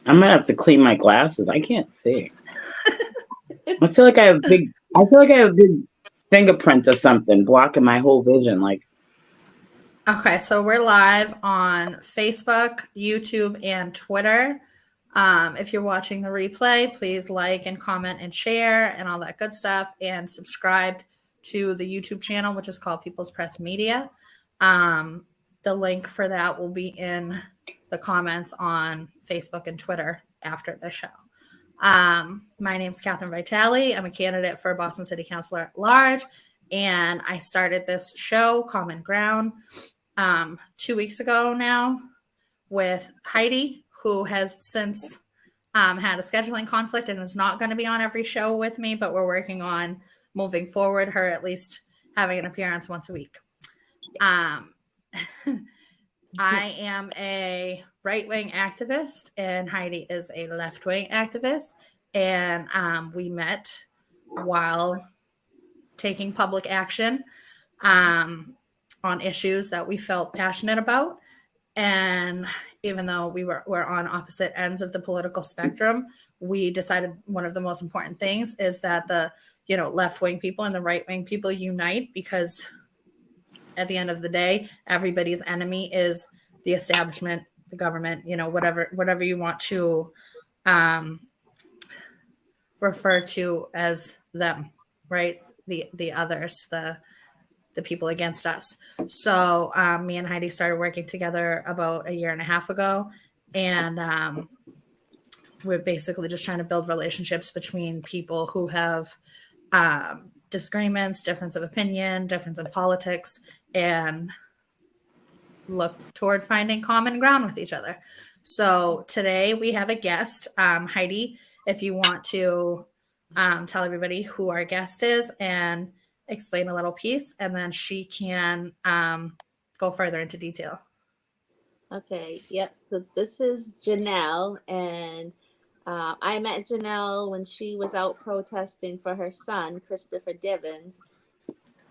I'm gonna have to clean my glasses. I can't see. I feel like I have big. I feel like I have big fingerprints or something blocking my whole vision. Like, Okay, so we're live on Facebook, YouTube, and Twitter. If you're watching the replay, please like and comment and share and all that good stuff, and subscribe to the YouTube channel, which is called People's Press Media. Um, the link for that will be in the comments on Facebook and Twitter after the show. My name is Catherine Vitale. I'm a candidate for Boston City Councilor at large, and I started this show, Common Ground, 2 weeks ago now with Heidi, who has since had a scheduling conflict and is not going to be on every show with me, but we're working on moving forward, her at least having an appearance once a week. Um, I am a right wing activist, and Heidi is a left wing activist. And we met while taking public action on issues that we felt passionate about. And even though we're on opposite ends of the political spectrum, we decided one of the most important things is that the left wing people and the right wing people unite, because at the end of the day, everybody's enemy is the establishment, the government, whatever you want to um, refer to as them, right? The others, the people against us. So me and Heidi started working together about a year and a half ago, and we're basically just trying to build relationships between people who have disagreements, difference of opinion, difference in politics, and look toward finding common ground with each other. So today we have a guest, Heidi. If you want to tell everybody who our guest is and explain a little piece, and then she can go further into detail. Okay, yep. So this is Jenelle, and I met Jenelle when she was out protesting for her son, Christopher Divins,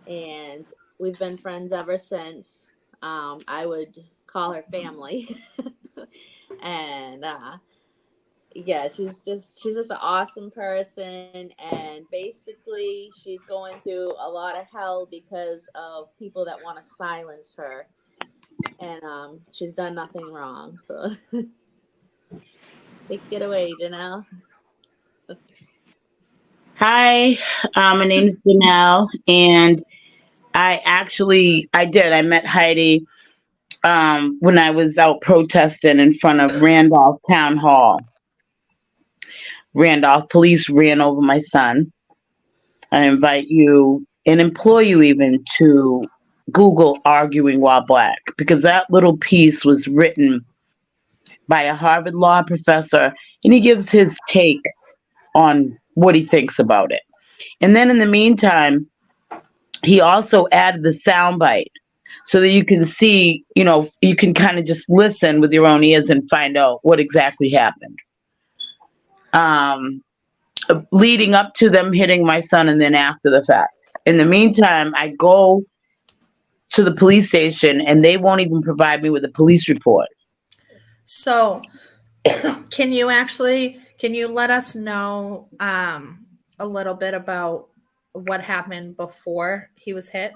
and we've been friends ever since. I would call her family, and yeah, she's just an awesome person, and basically she's going through a lot of hell because of people that want to silence her, and she's done nothing wrong. So take it away, Janelle. hi, my name's Jenelle, and I met Heidi when I was out protesting in front of Randolph Town Hall. Randolph police ran over my son. I invite you and implore you even to Google arguing while black, because that little piece was written by a Harvard law professor, and he gives his take on what he thinks about it. And then in the meantime, he also added the soundbite so that you can see, you can kind of just listen with your own ears and find out what exactly happened. Um, Leading up to them hitting my son and then after the fact. In the meantime, I go to the police station and they won't even provide me with a police report. So can you let us know a little bit about what happened before he was hit?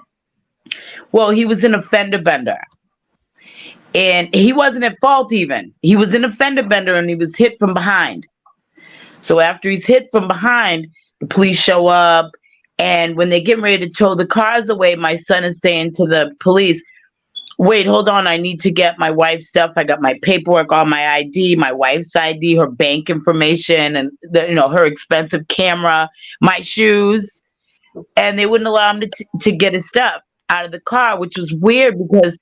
Well, he was an offender bender. And he wasn't at fault even. He was an offender bender and he was hit from behind. So after he's hit from behind, the police show up. And when they're getting ready to tow the cars away, my son is saying to the police, wait, hold on. I need to get my wife's stuff. I got my paperwork, all my ID, my wife's ID, her bank information, and her expensive camera, my shoes. And they wouldn't allow him to get his stuff out of the car, which was weird because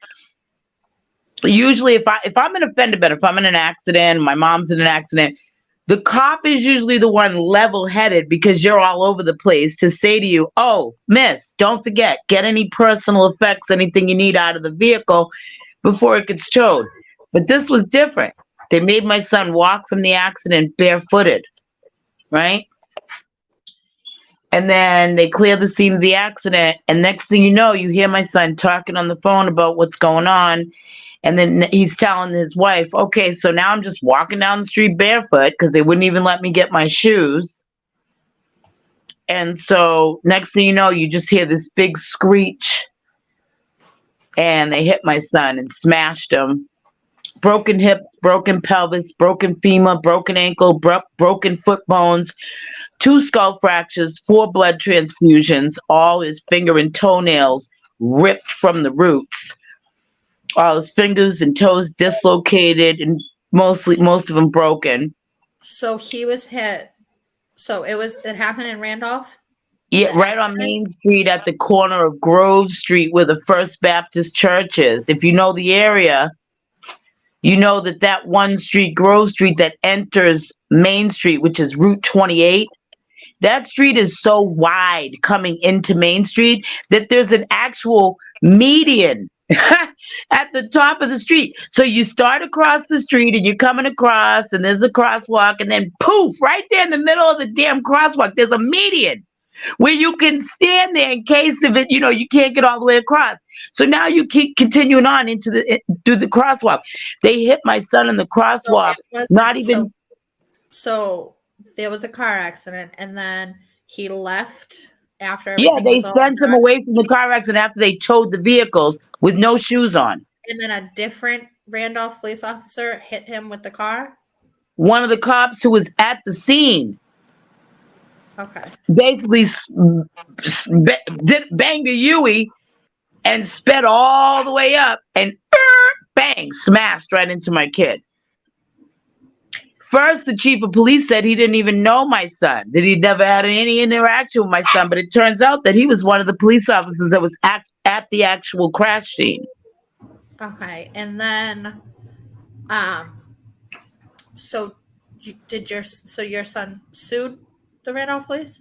usually if I'm an offender bender, if I'm in an accident, my mom's in an accident, the cop is usually the one level-headed because you're all over the place to say to you, oh, miss, don't forget, get any personal effects, anything you need out of the vehicle before it gets towed. But this was different. They made my son walk from the accident barefooted, right? And then they clear the scene of the accident. And next thing you know, you hear my son talking on the phone about what's going on. And then he's telling his wife, okay, so now I'm just walking down the street barefoot because they wouldn't even let me get my shoes. And so next thing you know, you just hear this big screech, and they hit my son and smashed him. Broken hip, broken pelvis, broken femur, broken ankle, broken foot bones, 2 skull fractures, 4 blood transfusions, all his finger and toenails ripped from the roots. All his fingers and toes dislocated, and most of them broken. So he was hit. So it happened in Randolph? Yeah, The right on accident? Main Street at the corner of Grove Street where the First Baptist Church is. If you know the area, you know that one street, Grove Street, that enters Main Street, which is Route 28, that street is so wide coming into Main Street that there's an actual median at the top of the street. So you start across the street and you're coming across, and there's a crosswalk, and then poof, right there in the middle of the damn crosswalk, there's a median where you can stand there in case of it, you can't get all the way across. So now you keep continuing on through the crosswalk. They hit my son in the crosswalk. So there was a car accident, and then he left after Yeah, everything they was all sent him done. away from the car accident after they towed the vehicles with no shoes on. And then a different Randolph police officer hit him with the car? One of the cops who was at the scene Okay. basically banged a Yui and sped all the way up and bang, smashed right into my kid. First, the chief of police said he didn't even know my son, that he'd never had any interaction with my son, but it turns out that he was one of the police officers that was at the actual crash scene. Okay. And then so your son sued the Randolph police?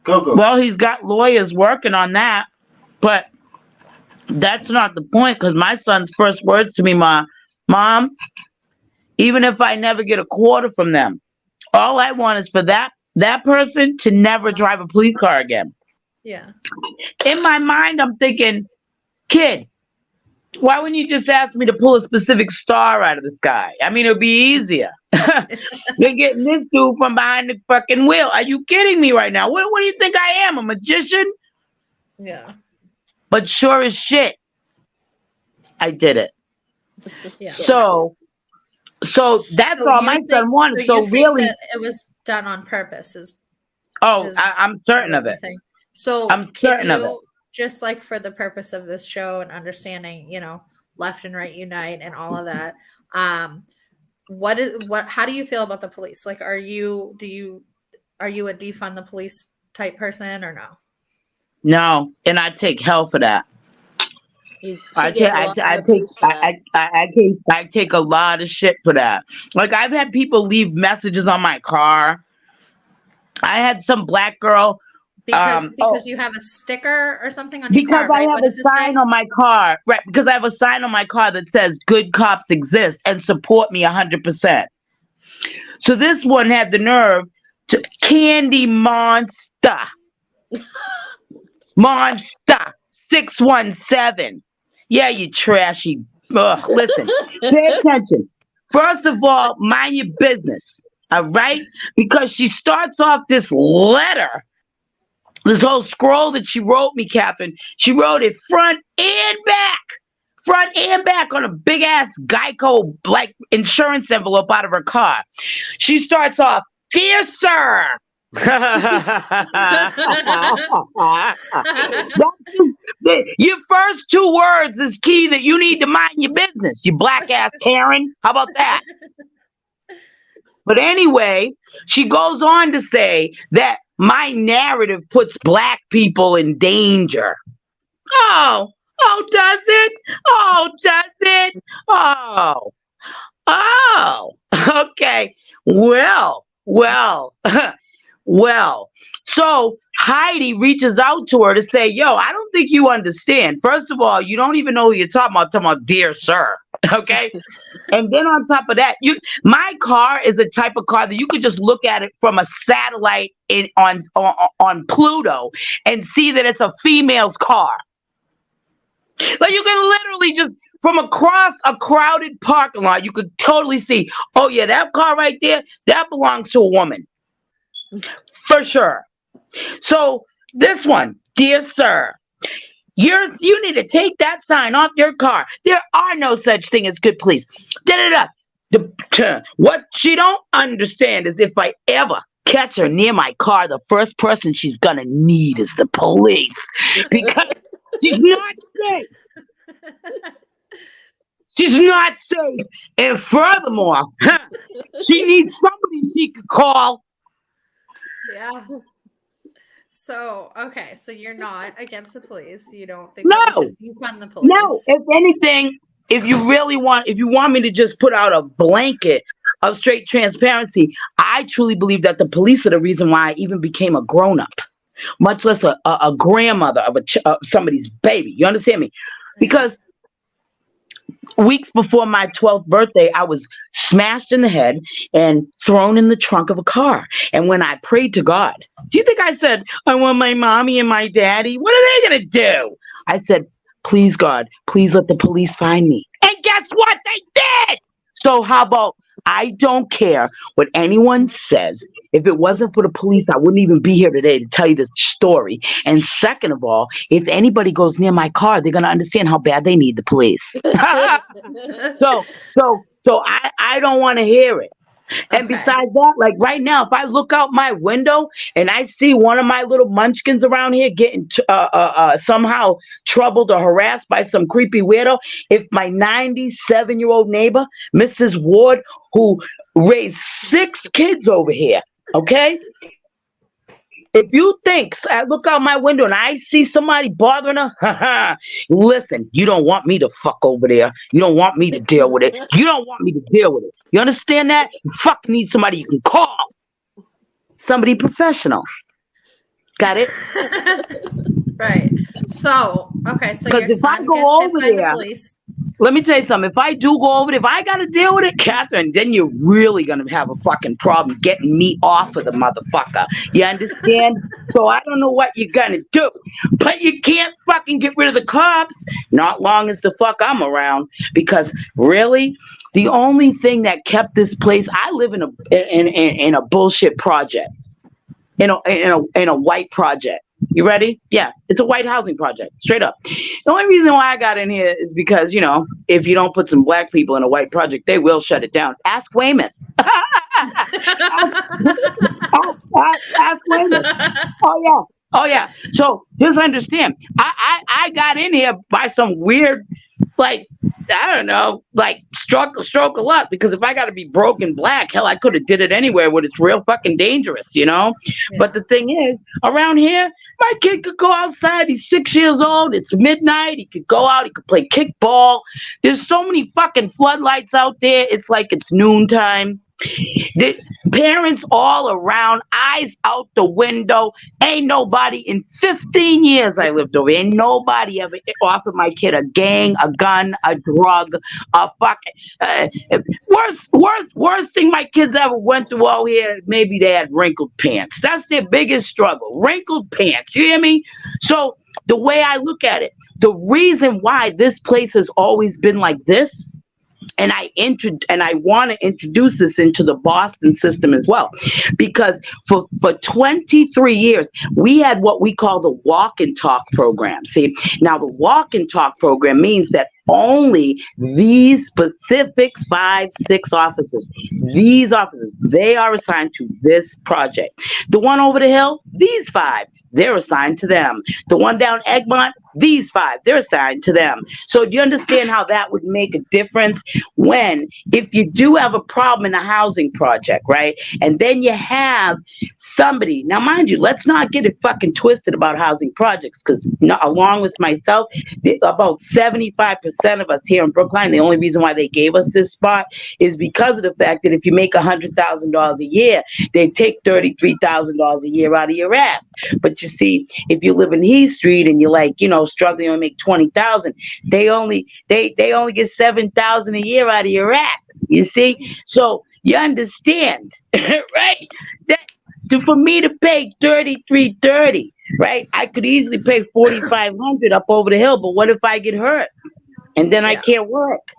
Go. Well, he's got lawyers working on that, but that's not the point, because my son's first words to me, Mom, even if I never get a quarter from them, all I want is for that person to never drive a police car again. Yeah. In my mind, I'm thinking, kid, why wouldn't you just ask me to pull a specific star out of the sky? I mean, it would be easier than getting this dude from behind the fucking wheel. Are you kidding me right now? What do you think I am, a magician? Yeah. But sure as shit, I did it. Yeah. So that's all my son wanted. So really, that it was done on purpose. I'm certain of it. So I'm certain of it. Just like for the purpose of this show and understanding, left and right unite and all of that. How do you feel about the police? Like, are you a defund the police type person or no? No, and I take hell for that. I take a lot of shit for that. Like, I've had people leave messages on my car. I had some black girl. Because you have a sticker or something on your car, right? Because I have a sign on my car. Right, because I have a sign on my car that says good cops exist and support me 100%. So this one had the nerve to Candy Monster. Monster 617. Yeah, you trashy. Ugh, listen, pay attention. First of all, mind your business. All right? Because she starts off this letter. This whole scroll that she wrote me, Catherine, she wrote it front and back on a big ass Geico like insurance envelope out of her car. She starts off, "Dear sir." Your first 2 words is key that you need to mind your business, you black ass Karen. How about that? But anyway, she goes on to say that my narrative puts black people in danger. Oh, does it? Oh, okay. Well. So Heidi reaches out to her to say, yo, I don't think you understand. First of all, you don't even know who you're talking about dear sir. Okay. And then on top of that, my car is the type of car that you could just look at it from a satellite on Pluto and see that it's a female's car. Like, you can literally just from across a crowded parking lot, you could totally see, oh yeah, that car right there, that belongs to a woman. For sure. So this one, dear sir, you need to take that sign off your car. There are no such thing as good police. What she don't understand is if I ever catch her near my car, the first person she's gonna need is the police because she's not safe. She's not safe, and furthermore, she needs somebody she could call. Yeah. So, okay, so you're not against the police. You don't think that we should defund the police? No, if anything, if you want me to just put out a blanket of straight transparency, I truly believe that the police are the reason why I even became a grown-up, much less a grandmother of somebody's baby. You understand me? Because weeks before my 12th birthday, I was smashed in the head and thrown in the trunk of a car. And when I prayed to God, do you think I said, I want my mommy and my daddy? What are they going to do? I said, please, God, please let the police find me. And guess what? They did. So how about I don't care what anyone says. If it wasn't for the police, I wouldn't even be here today to tell you this story. And second of all, if anybody goes near my car, they're going to understand how bad they need the police. So I don't want to hear it. And besides that, like right now, if I look out my window and I see one of my little munchkins around here getting somehow troubled or harassed by some creepy weirdo, if my 97-year-old neighbor, Mrs. Ward, who raised 6 kids over here, okay? If you think I look out my window and I see somebody bothering her, listen, you don't want me to fuck over there. You don't want me to deal with it. You don't want me to deal with it. You understand that? You fuck need somebody you can call. Somebody professional. Got it? Right. So, okay, so your if I son go gets hit over by the there, police. let me tell you something. If I do go over there, if I got to deal with it, Catherine, then you're really going to have a fucking problem getting me off of the motherfucker. You understand? So I don't know what you're going to do. But you can't fucking get rid of the cops. Not long as the fuck I'm around. Because really, the only thing that kept this place, I live in a bullshit project. In a white project. You ready? Yeah, it's a white housing project, straight up. The only reason why I got in here is because, if you don't put some black people in a white project, they will shut it down. Ask Weymouth. Ask Weymouth. Oh, yeah. So just understand, I got in here by some weird, I don't know, stroke of luck, because if I got to be broken black, hell, I could have did it anywhere where it's real fucking dangerous, Yeah. But the thing is, around here, my kid could go outside. He's 6 years old. It's midnight. He could go out. He could play kickball. There's so many fucking floodlights out there. It's like it's noontime. The parents all around, eyes out the window. Ain't nobody in 15 years I lived over. Ain't nobody ever offered my kid a gang, a gun, a drug, a fucking worst thing my kids ever went through out here. Maybe they had wrinkled pants. That's their biggest struggle. Wrinkled pants. You hear me? So the way I look at it, the reason why this place has always been like this. And I want to introduce this into the Boston system as well, because for 23 years we had what we call the walk and talk program. See, now the walk and talk program means that only these specific 5-6 officers, they are assigned to this project. The one over the hill, these 5. They're assigned to them. The one down Egmont, these 5, they're assigned to them. So do you understand how that would make a difference if you do have a problem in a housing project, right? And then you have somebody, now mind you, let's not get it fucking twisted about housing projects, because along with myself, about 75% of us here in Brookline, the only reason why they gave us this spot is because of the fact that if you make $100,000 a year, they take $33,000 a year out of your ass. But you see, if you live in Heath Street and you're struggling to make $20,000, they only get $7,000 a year out of your ass. You see, so you understand, right? That for me to pay $33.30, right? I could easily pay $4,500 up over the hill, but what if I get hurt? and then I Yeah. can't work.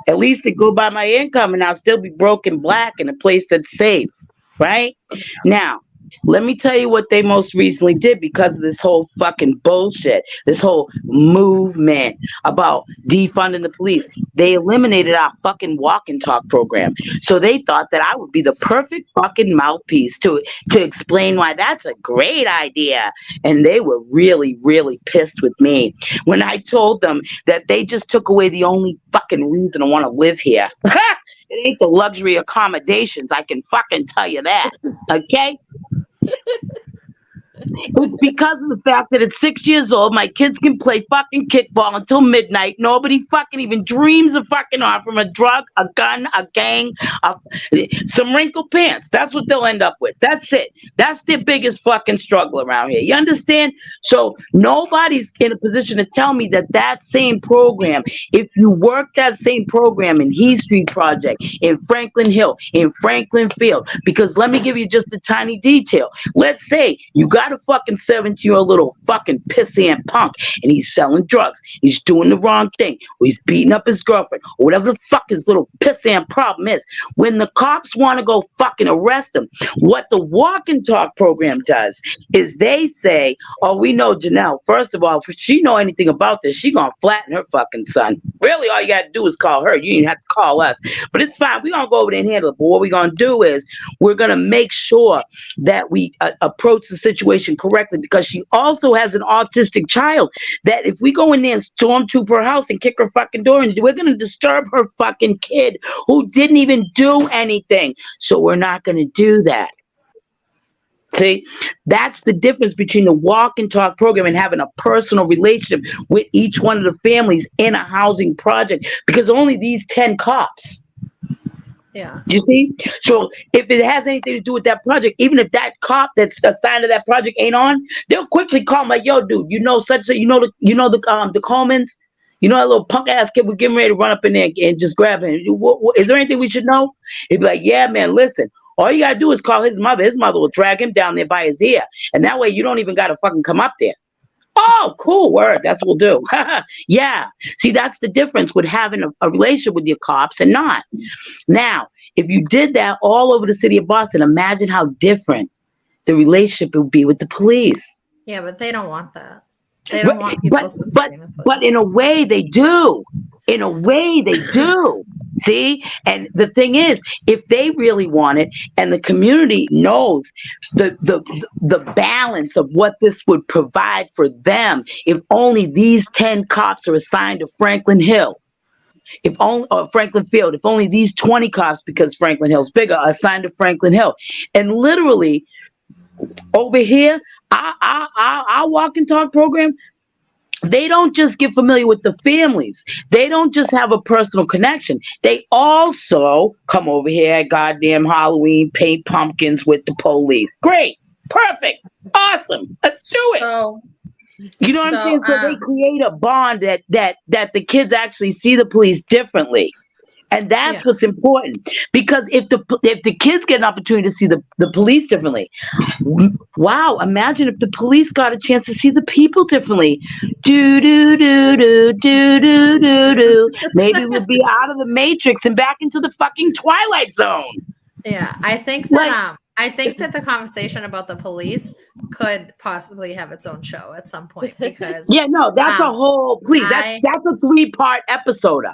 At least it go by my income, and I'll still be broke and black in a place that's safe, right? Now, let me tell you what they most recently did because of this whole fucking bullshit, this whole movement about defunding the police. They eliminated our fucking walk and talk program. So they thought that I would be the perfect fucking mouthpiece to explain why that's a great idea. And they were really, really pissed with me when I told them that they just took away the only fucking reason I want to live here. It ain't the luxury accommodations, I can fucking tell you that. Okay? It's because of the fact that at 6 years old, my kids can play fucking kickball until midnight. Nobody fucking even dreams of fucking offering a drug, a gun, a gang, some wrinkled pants. That's what they'll end up with. That's it. That's their biggest fucking struggle around here. You understand? So nobody's in a position to tell me that that same program, if you work that same program in Heath Street Project, in Franklin Hill, in Franklin Field, because let me give you just a tiny detail. Let's say you got a fucking 17-year-old little fucking pissant punk and he's selling drugs. He's doing the wrong thing. Or he's beating up his girlfriend. Or whatever the fuck his little pissant problem is. When the cops want to go fucking arrest him, what the walk and talk program does is they say, oh, we know Jenelle. First of all, if she know anything about this, she gonna flatten her fucking son. Really, all you gotta do is call her. You didn't have to call us. But it's fine. We're gonna go over there and handle it. But what we're gonna do is we're gonna make sure that we approach the situation correctly, because she also has an autistic child that if we go in there and stormtroop her house and kick her fucking door and we're going to disturb her fucking kid who didn't even do anything. So we're not going to do that. See, that's the difference between the walk and talk program and having a personal relationship with each one of the families in a housing project, because only these 10 cops. Yeah. You see? So if it has anything to do with that project, even if that cop that's assigned to that project ain't on, they'll quickly call him like, yo, dude, you know such a the Colemans? You know that little punk ass kid, we're getting ready to run up in there and just grab him. Is there anything we should know? He'd be like, yeah, man, listen. All you gotta do is call his mother. His mother will drag him down there by his ear. And that way you don't even gotta fucking come up there. Oh, cool, word. That's what we'll do. Yeah. See, that's the difference with having a relationship with your cops and not. Now, if you did that all over the city of Boston, imagine how different the relationship would be with the police. Yeah, but they don't want that. They don't want people supporting the police. But in a way, they do. In a way, they do. See? And the thing is, if they really want it and the community knows the balance of what this would provide for them, if only these 10 cops are assigned to Franklin Hill, or Franklin Field, if only these 20 cops, because Franklin Hill's bigger, are assigned to Franklin Hill. And literally, over here, our walk and talk program, they don't just get familiar with the families. They don't just have a personal connection. They also come over here at goddamn Halloween, paint pumpkins with the police. Great. Perfect. Awesome. Let's do it. You know what I'm saying? So they create a bond that the kids actually see the police differently. And that's what's important. Because if the kids get an opportunity to see the police differently, wow, imagine if the police got a chance to see the people differently. Do do do do do do do do. Maybe we'll be out of the Matrix and back into the fucking Twilight Zone. Yeah, I think that the conversation about the police could possibly have its own show at some point, because that's a whole that's a 3-part episode.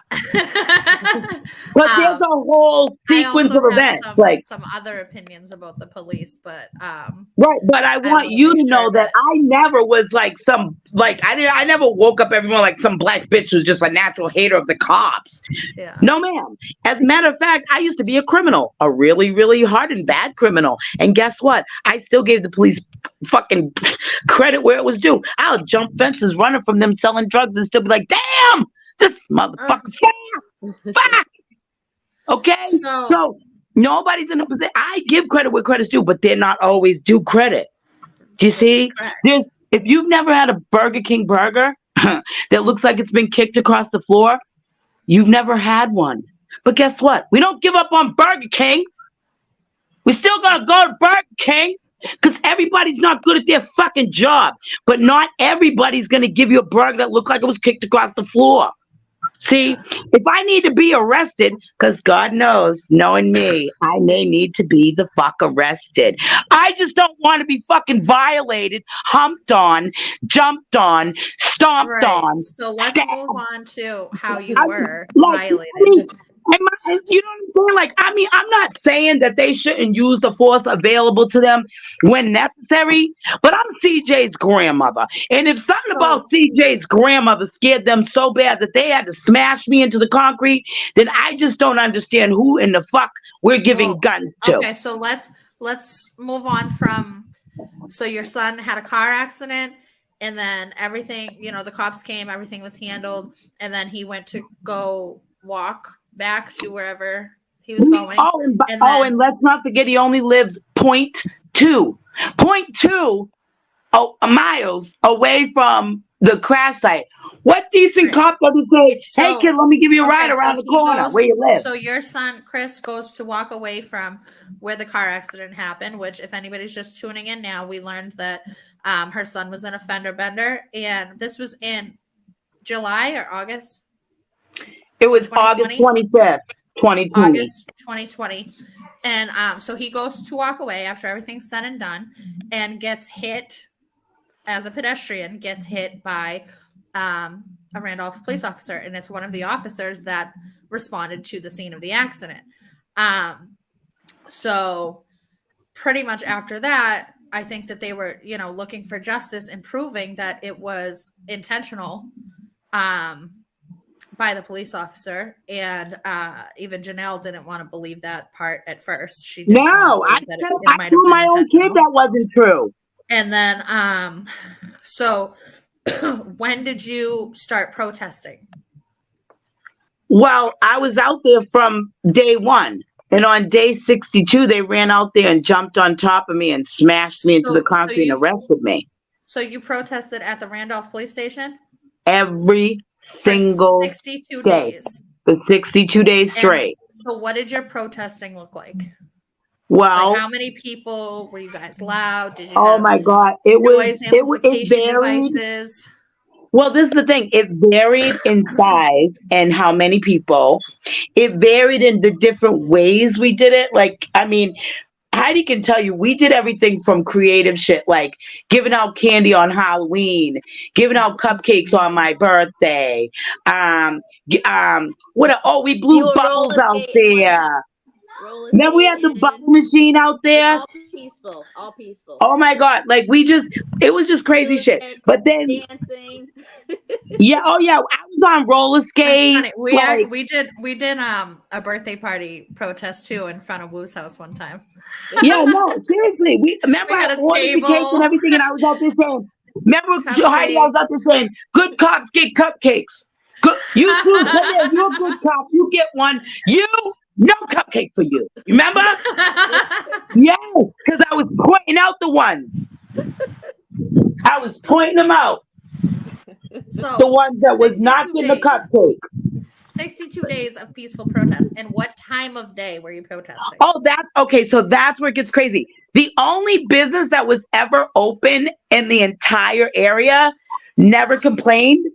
But there's a whole sequence of events. Some other opinions about the police, but right. But I want you to know that I never was I never woke up every morning like some black bitch who's just a natural hater of the cops. Yeah. No, ma'am. As a matter of fact, I used to be a criminal, a really, really hard and bad criminal. And guess what? I still gave the police fucking credit where it was due. I'll jump fences running from them selling drugs and still be like, damn, this motherfucker, fuck. Okay? So nobody's in a position. I give credit where credit's due, but they're not always due credit. Do you see? If you've never had a Burger King burger that looks like it's been kicked across the floor, you've never had one. But guess what? We don't give up on Burger King. We still gotta go to Burger King, because everybody's not good at their fucking job. But not everybody's gonna give you a burger that looked like it was kicked across the floor. See, Yeah. if I need to be arrested, because God knows, knowing me, I may need to be the fuck arrested. I just don't want to be fucking violated, humped on, jumped on, stomped Right. on, So let's stabbed. move on to how you I mean, were I violated. mean, you know what I'm saying? Like, I mean, I'm not saying that they shouldn't use the force available to them when necessary, but I'm CJ's grandmother. And if something So about CJ's grandmother scared them so bad that they had to smash me into the concrete, then I just don't understand who in the fuck we're giving well, guns to. okay, so let's move on from so your son had a car accident and then everything, the cops came, everything was handled, and then he went to go walk back to wherever he was going. And And then let's not forget he only lives point two miles away from the crash site. What decent right. cop doesn't say, "Hey So kid, let me give you a ride okay, around the corner where you live"? so your son Chris goes to walk away from where the car accident happened, which if anybody's just tuning in now, we learned that her son was in a fender bender, and this was in July or August It of was August 2020. 25th, 2020. August 2020. And so he goes to walk away after everything's said and done and gets hit as a pedestrian, gets hit by a Randolph police officer. And it's one of the officers that responded to the scene of the accident. So pretty much after that, I think that they were, looking for justice and proving that it was intentional. By the police officer, and even Jenelle didn't want to believe that part at first. She didn't want to No, believe that it I might have told been my own kid intentional. that wasn't true. And then, so when did you start protesting? Well, I was out there from day one. And on day 62, they ran out there and jumped on top of me and smashed me into the concrete and arrested me. So you protested at the Randolph police station Every for single 62 day. days. For 62 days straight. So what did your protesting look like? Well, Like how many people were you guys loud? Did you oh have my God, noise it amplification varied. devices? Well, this is the thing. It varied in size and how many people. It varied in the different ways we did it. Like, I mean, Heidi can tell you, we did everything from creative shit, like giving out candy on Halloween, giving out cupcakes on my birthday. We You blew were bubbles roller out skating one night. there. Roller Then we had the bubble skating. machine out Like there. all peaceful. All peaceful. Oh my God. Like it was just crazy shit. Music, But then, dancing. yeah, oh yeah, I was on roller That's skates. funny. Like, We did a birthday party protest too in front of Woo's house one time. yeah, no, seriously. Remember We I had a ordered the cake and table, everything, and I was out there saying, remember Heidi, I was out cupcakes. there saying, good cops get cupcakes. Good, you too, come here, you're a good cop, you get one. You, no cupcake for you. Remember? Yes, because I was pointing out the ones. I was pointing them out. So The ones that was not 62 getting the days. cupcake. 62 days of peaceful protest. And what time of day were you protesting? Oh, that's okay. So that's where it gets crazy. The only business that was ever open in the entire area never complained.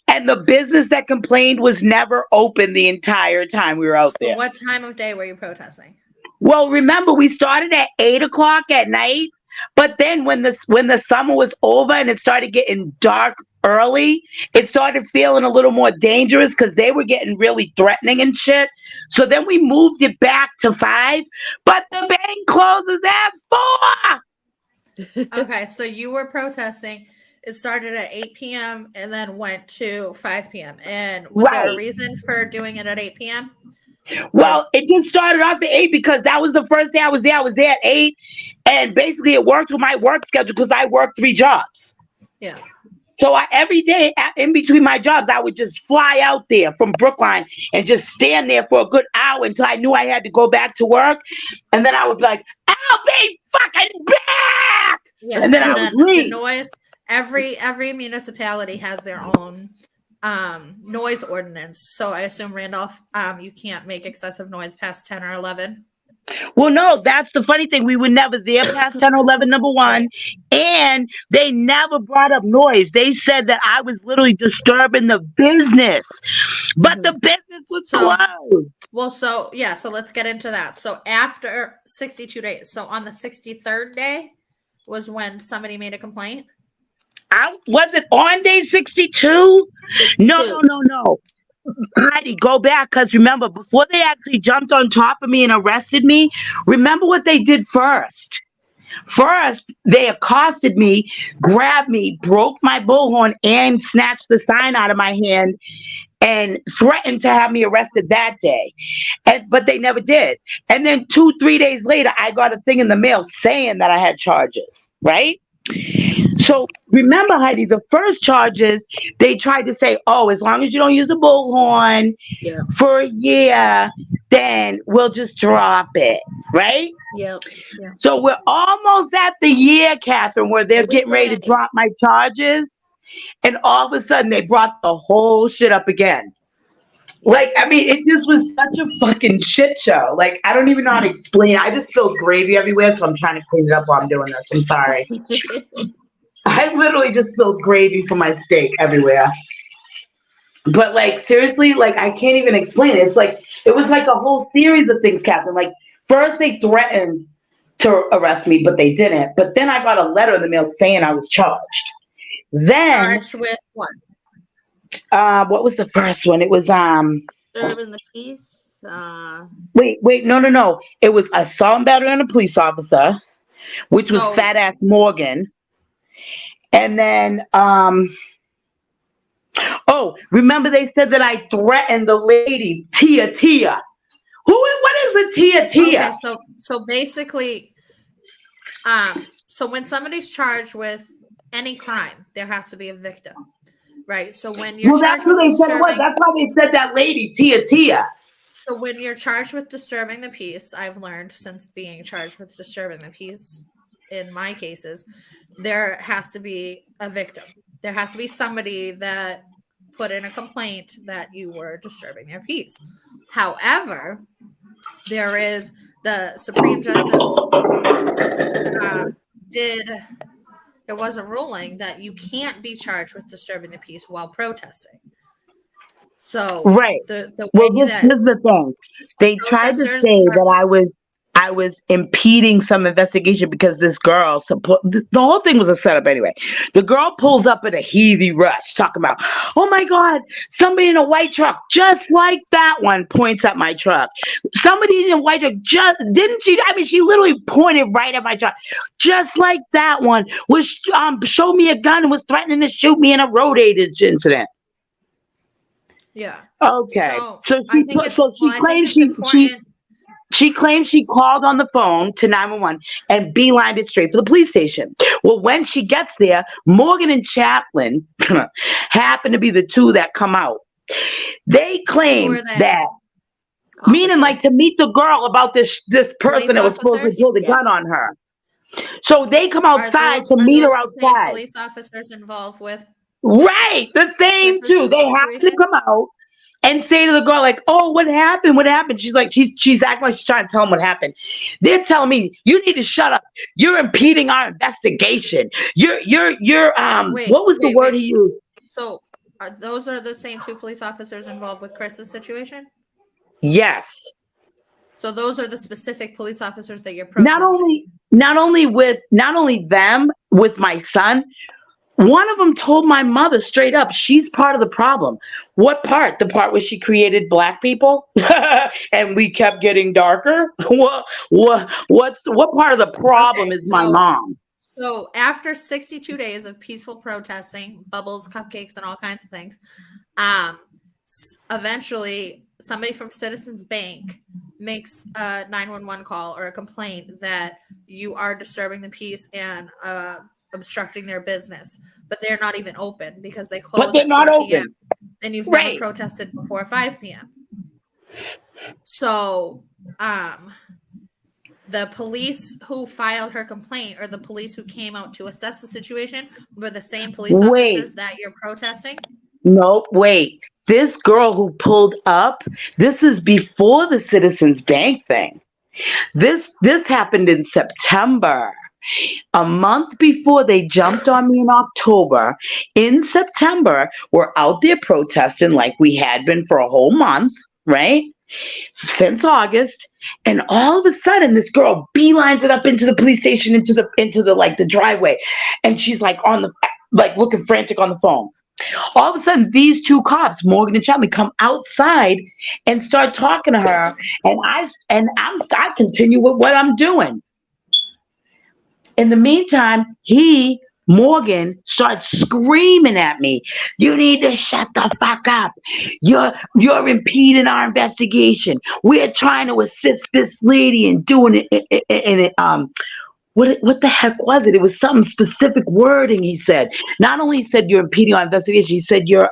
And the business that complained was never open the entire time we were out So there. what time of day were you protesting? Well, remember, we started at 8 o'clock at night. But then when the summer was over and it started getting dark early, it started feeling a little more dangerous because they were getting really threatening and shit. So then we moved it back to 5, but the bank closes at 4. Okay, so you were protesting. It started at 8 p.m. and then went to 5 p.m. And was there a Right. reason for doing it at 8 p.m.? Well, it just started off at 8 because that was the first day I was there. I was there at 8, and basically it worked with my work schedule because I worked 3 jobs. Yeah. So every day in between my jobs, I would just fly out there from Brookline and just stand there for a good hour until I knew I had to go back to work. And then I would be like, I'll be fucking back. Yeah. And then I would leave. The noise, every municipality has their own noise ordinance. So I assume Randolph, you can't make excessive noise past 10 or 11. Well, no, that's the funny thing. We were never there past 10 or 11, number one. Right. And they never brought up noise. They said that I was literally disturbing the business, but the business was So, closed. well, so yeah, so let's get into that. So after 62 days, so on the 63rd day was when somebody made a complaint. Was it on day 62? 62. No. Heidi, go back, because remember, before they actually jumped on top of me and arrested me, remember what they did first. First, they accosted me, grabbed me, broke my bullhorn, and snatched the sign out of my hand and threatened to have me arrested that day. But they never did. And then 2-3 days later, I got a thing in the mail saying that I had charges, right? So remember, Heidi, the first charges, they tried to say, oh, as long as you don't use the bullhorn for a year, then we'll just drop it, right? Yep. Yeah. So we're almost at the year, Catherine, where they're getting ready to drop my charges. And all of a sudden, they brought the whole shit up again. Like, I mean, it just was such a fucking shit show. Like, I don't even know how to explain it. I just spilled gravy everywhere, so I'm trying to clean it up while I'm doing this. I'm sorry. I literally just spilled gravy for my steak everywhere. But, like, seriously, like, I can't even explain it. It's like, it was like a whole series of things, Catherine. Like, first they threatened to arrest me, but they didn't. But then I got a letter in the mail saying I was charged. Then Charged with what? What was the first one? It was Disturbing the peace. Wait, no. It was assault and battery on a police officer, which was fat ass Morgan. And then remember they said that I threatened the lady, Tia. What is a Tia? Okay, so basically, so when somebody's charged with any crime, there has to be a victim. Right. So when you're charged with disturbing, that's why they said that lady, Tia. So when you're charged with disturbing the peace, I've learned since being charged with disturbing the peace in my cases, there has to be a victim. There has to be somebody that put in a complaint that you were disturbing their peace. However, there is the Supreme Justice there was a ruling that you can't be charged with disturbing the peace while protesting. So right. The well, this is the thing. They tried to say that I was impeding some investigation because this girl, the whole thing was a setup anyway. The girl pulls up in a heavy rush talking about, oh my God, somebody in a white truck, just like that one, points at my truck. Somebody in a white truck, she literally pointed right at my truck. Just like that one was, showed me a gun and was threatening to shoot me in a road age incident. Yeah. Okay. She claims she called on the phone to 911 and beelined it straight for the police station. Well, when she gets there, Morgan and Chaplin happen to be the two that come out. They claim that, meaning like to meet the girl about this person that was supposed to pull the gun on her. So they come outside to meet her outside. Police officers involved with. Right, the same too. They have to come out and say to the girl, like, oh, what happened? What happened? She's like, she's acting like she's trying to tell them what happened. They're telling me, you need to shut up. You're impeding our investigation. You're what was the word he used? So those are the same two police officers involved with Chris's situation? Yes. So those are the specific police officers that you're protesting. Not only them, with my son. One of them told my mother straight up, she's part of the problem. What part? The part where she created black people and we kept getting darker? What part of the problem is my mom? So after 62 days of peaceful protesting, bubbles, cupcakes, and all kinds of things, eventually somebody from Citizens Bank makes a 911 call or a complaint that you are disturbing the peace and obstructing their business, but they're not even open because they close at 4 p.m. and you've never protested before 5 p.m. So the police who filed her complaint or the police who came out to assess the situation were the same police officers that you're protesting? Nope, wait. This girl who pulled up, this is before the Citizens Bank thing. This happened in September. A month before they jumped on me in October. In September, we're out there protesting like we had been for a whole month, right? Since August, and all of a sudden this girl beelines it up into the police station, into the like the driveway, and she's like on the like looking frantic on the phone. All of a sudden these two cops, Morgan and Chapman, come outside and start talking to her, and I continue with what I'm doing. In the meantime, Morgan starts screaming at me. You need to shut the fuck up. You're impeding our investigation. We're trying to assist this lady in doing it. What the heck was it? It was some specific wording he said. Not only he said you're impeding our investigation, he said you're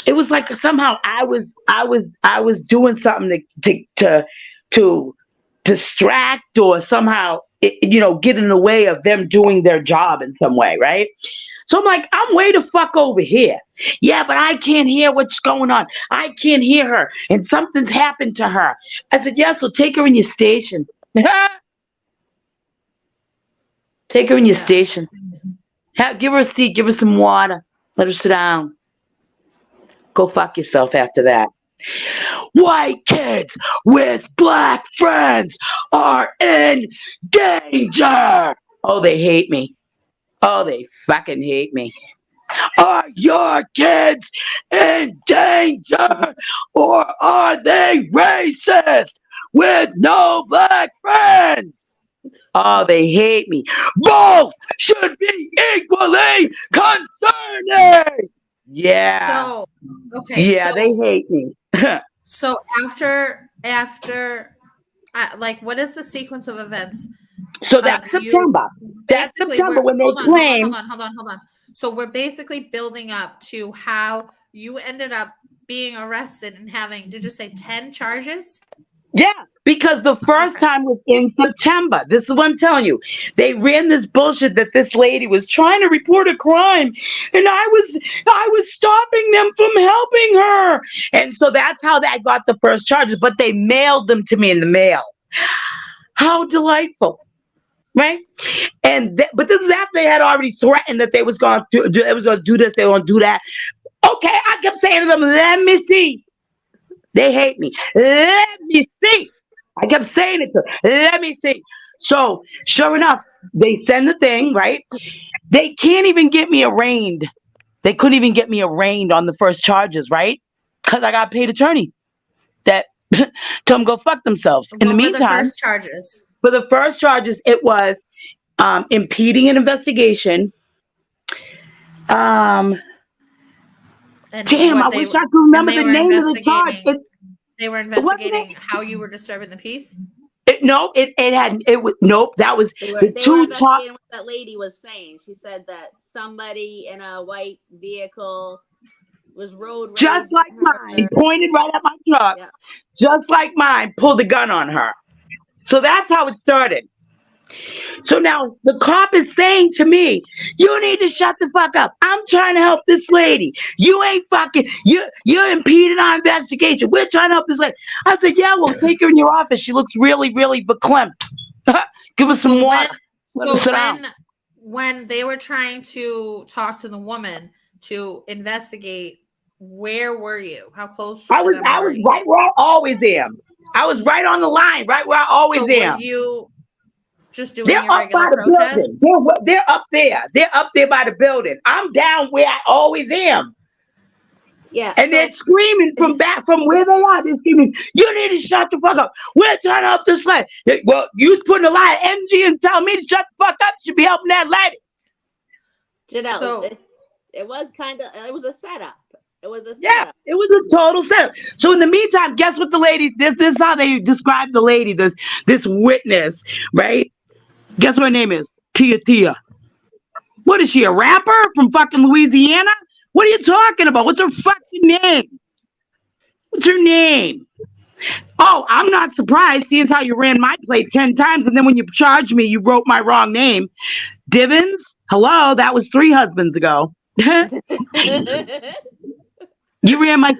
it was like somehow I was doing something to distract or somehow get in the way of them doing their job in some way, right? So I'm like, I'm way the fuck over here. Yeah, but I can't hear what's going on. I can't hear her, and something's happened to her. I said, yeah, so take her in your station. Take her in your station. Give her a seat, give her some water, let her sit down. Go fuck yourself after that. White kids with black friends are in danger. Oh, they hate me. Oh, they fucking hate me. Are your kids in danger, or are they racist with no black friends? Oh, they hate me. Both should be equally concerning. Yeah. So, okay. Yeah, they hate me. So after, like, what is the sequence of events? So that's September. That's September when they claim. Hold on. So we're basically building up to how you ended up being arrested and having, did you say 10 charges? Yeah, because the first time was in September. This is what I'm telling you. They ran this bullshit that this lady was trying to report a crime, and I was stopping them from helping her. And so that's how that got the first charges, but they mailed them to me in the mail. How delightful. Right? But this is after they had already threatened that they was going to do this, they were going to do that. Okay, I kept saying to them, let me see. They hate me. Let me see. I kept saying it to them. Let me see. So, sure enough, they send the thing, right? They can't even get me arraigned. They couldn't even get me arraigned on the first charges, right? Because I got paid attorney that told them go fuck themselves. In the meantime, for the first charges, it was impeding an investigation. Damn, I wish I could remember the name of the charge. They were investigating how you were disturbing the peace? Nope, that was the two charges. What that lady was saying. She said that somebody in a white vehicle was road rage. Just like mine, pointed right at my truck. Yeah. Just like mine, pulled a gun on her. So that's how it started. So now the cop is saying to me, you need to shut the fuck up. I'm trying to help this lady. You ain't fucking, you're impeding our investigation. We're trying to help this lady. I said, yeah, well, take her in your office. She looks really, really verklempt. Give her some water. When they were trying to talk to the woman to investigate, where were you? How close I was right where I always am. I was right on the line, right where I always am. Were you just doing your regular protest? They're up there. They're up there by the building. I'm down where I always am. Yeah. And they're screaming from where they are. They're screaming, you need to shut the fuck up. We're trying to help this lady. Well, you was putting a lot of energy and telling me to shut the fuck up. You should be helping that lady. Janelle, it was a setup. It was a setup. Yeah, it was a total setup. So in the meantime, guess what the lady, this is how they describe the lady, this witness, right? Guess what her name is? Tia. What is she, a rapper from fucking Louisiana? What are you talking about? What's her fucking name? What's her name? Oh, I'm not surprised, seeing how you ran my plate 10 times, and then when you charged me, you wrote my wrong name. Divins? Hello, that was 3 husbands ago. You ran my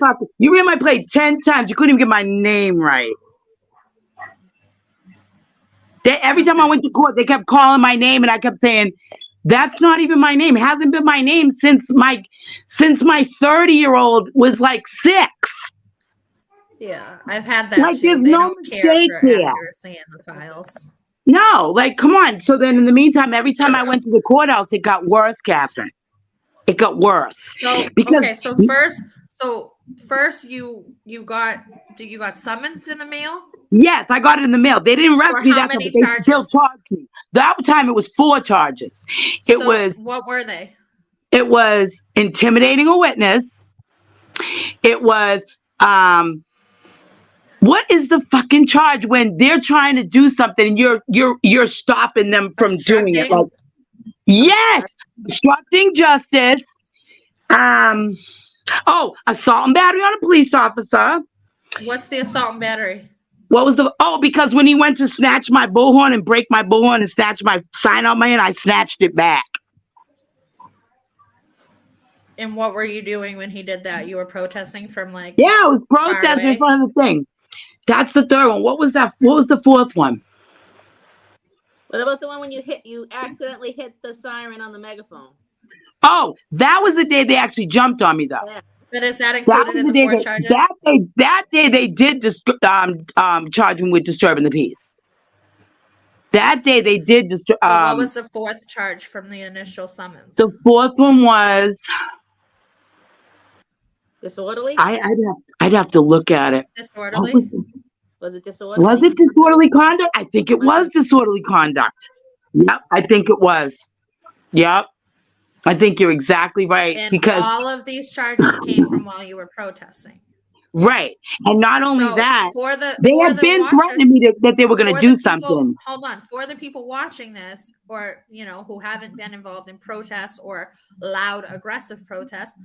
plate 10 times. You couldn't even get my name right. Every time I went to court, they kept calling my name, and I kept saying, "That's not even my name. It hasn't been my name since my 30-year-old was like 6." Yeah, I've had that Like, too. there's They no don't care mistake for there. accuracy in the files. No, like, come on. So then, in the meantime, every time I went to the courthouse, it got worse, Catherine. It got worse. So Because okay, so first you got summons in the mail? yes, I got it in the mail. They didn't arrest For me how that time, many but they still charges? charged me. That time it was 4 charges. It So what were they? was intimidating a witness. It was what is the fucking charge when they're trying to do something and you're stopping them from doing it? Like, yes, obstructing justice. Assault and battery on a police officer. What's the assault and battery? What was because when he went to snatch my bullhorn and break my bullhorn and snatch my sign out my hand, I snatched it back. And what were you doing when he did that? You were protesting from like I was protesting in front of the thing. That's the third one. What was that? What was the fourth one? What about the one when you accidentally hit the siren on the megaphone? Oh, that was the day they actually jumped on me, though. Yeah. But is that included in the 4 charges? That day they did charge me with disturbing the peace. That day they did what was the 4th charge from the initial summons? The 4th one was disorderly. I'd have to look at it. Disorderly. Was it disorderly? Was it disorderly conduct? I think it was disorderly conduct. Yep, I think it was. Yep. I think you're exactly right. And because all of these charges came from while you were protesting. Right. And not only that, they had been threatening me that they were going to do something. Hold on. For the people watching this or, who haven't been involved in protests or loud, aggressive protests,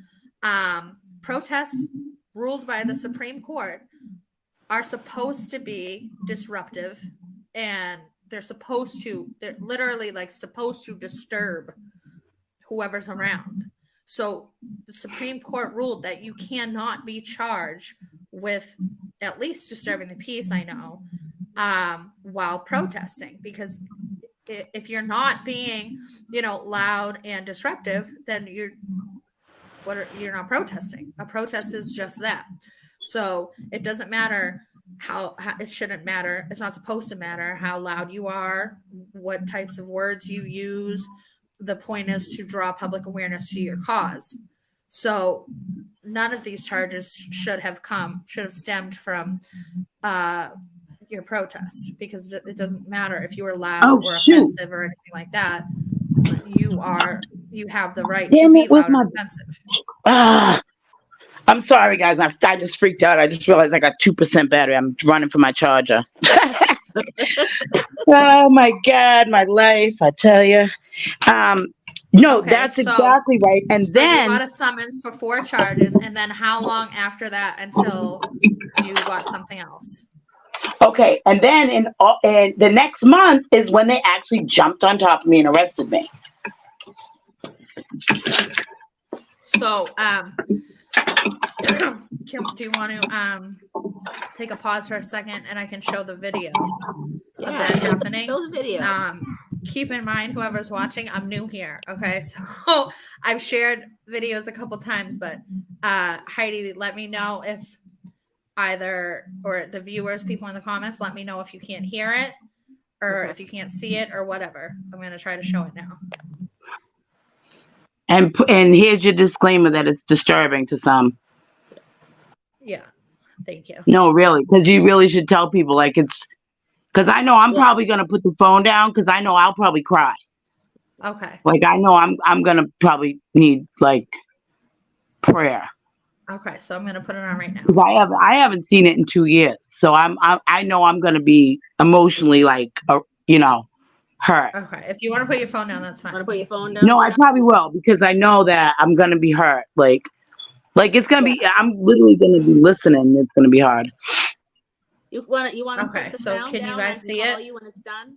protests ruled by the Supreme Court are supposed to be disruptive, and they're literally like supposed to disturb whoever's around. So the Supreme Court ruled that you cannot be charged with at least disturbing the peace, I know, while protesting, because if you're not being, loud and disruptive, then you're not protesting. A protest is just that. So it doesn't matter how it shouldn't matter. It's not supposed to matter how loud you are, what types of words you use. The point is to draw public awareness to your cause. So none of these charges should have stemmed from your protest, because it doesn't matter if you were loud or offensive or anything like that. You have the right to be loud and offensive. I'm sorry, guys. I just freaked out. I just realized I got 2% battery. I'm running for my charger. Oh my God, my life! I tell you. No, okay, that's exactly right. And then you got a summons for 4 charges, and then how long after that until you got something else? Okay, and then in the next month is when they actually jumped on top of me and arrested me. So, do you want to take a pause for a second, and I can show the video of that happening? Show the video. Keep in mind, whoever's watching, I'm new here. Okay, so I've shared videos a couple times, but Heidi, let me know if or the viewers, people in the comments, let me know if you can't hear it or if you can't see it or whatever. I'm going to try to show it now. And here's your disclaimer that it's disturbing to some. Yeah, thank you. No, really, because you really should tell people, like, it's because I know I'm probably gonna put the phone down because I know I'll probably cry. Okay. Like, I know I'm gonna probably need like prayer. Okay, so I'm gonna put it on right now. I haven't seen it in 2 years, so I know I'm gonna be emotionally like hurt. Okay, if you want to put your phone down, that's fine. Want to put your phone down? No, I probably will, because I know that I'm gonna be hurt. Like it's gonna be. I'm literally gonna be listening. It's gonna be hard. You want to okay, so can you guys see it? You when it's done?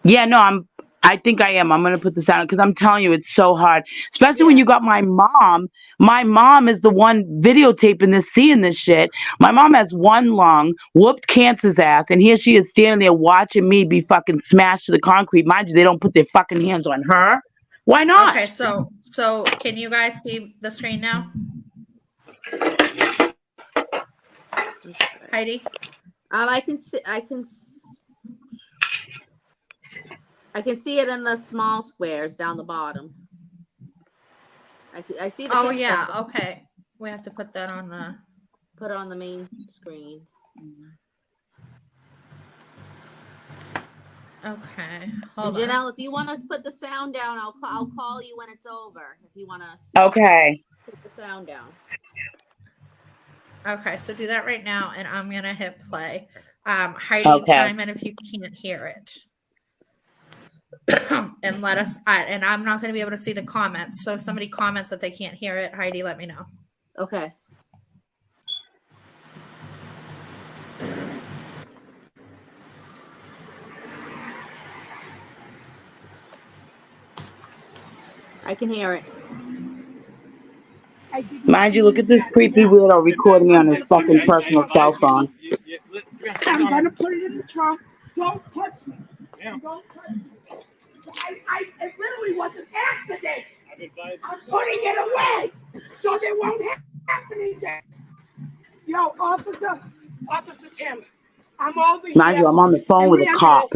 Yeah, no, I think I am. I'm gonna put this down because I'm telling you, it's so hard. Especially when Yeah. you got my mom. My mom is the one videotaping this, seeing this shit. My mom has one lung, whooped cancer's ass, and here she is standing there watching me be fucking smashed to the concrete. Mind you, they don't put their fucking hands on her. Why not? Okay, so can you guys see the screen now? Heidi? I can see it in the small squares down the bottom. I see the Oh picture. yeah, okay. We have to put that on the Put it on the main screen. okay. And Hold on. Jenelle, if you want to put the sound down, I'll call you when it's over. If you want to Okay. put the sound down. Okay, so do that right now, and I'm gonna hit play. Heidi, Okay. chime in if you can't hear it, and let us. And I'm not gonna be able to see the comments. So if somebody comments that they can't hear it, Heidi, let me know. Okay. I can hear it. Mind you, look at this creepy weirdo recording me on his fucking personal cell phone. I'm gonna put it in the trunk. Don't touch me. Don't touch me. It literally was an accident. I'm putting it away so there won't happen again. Yo, Officer Tim, I'm over here. Mind you, I'm on the phone with a cop.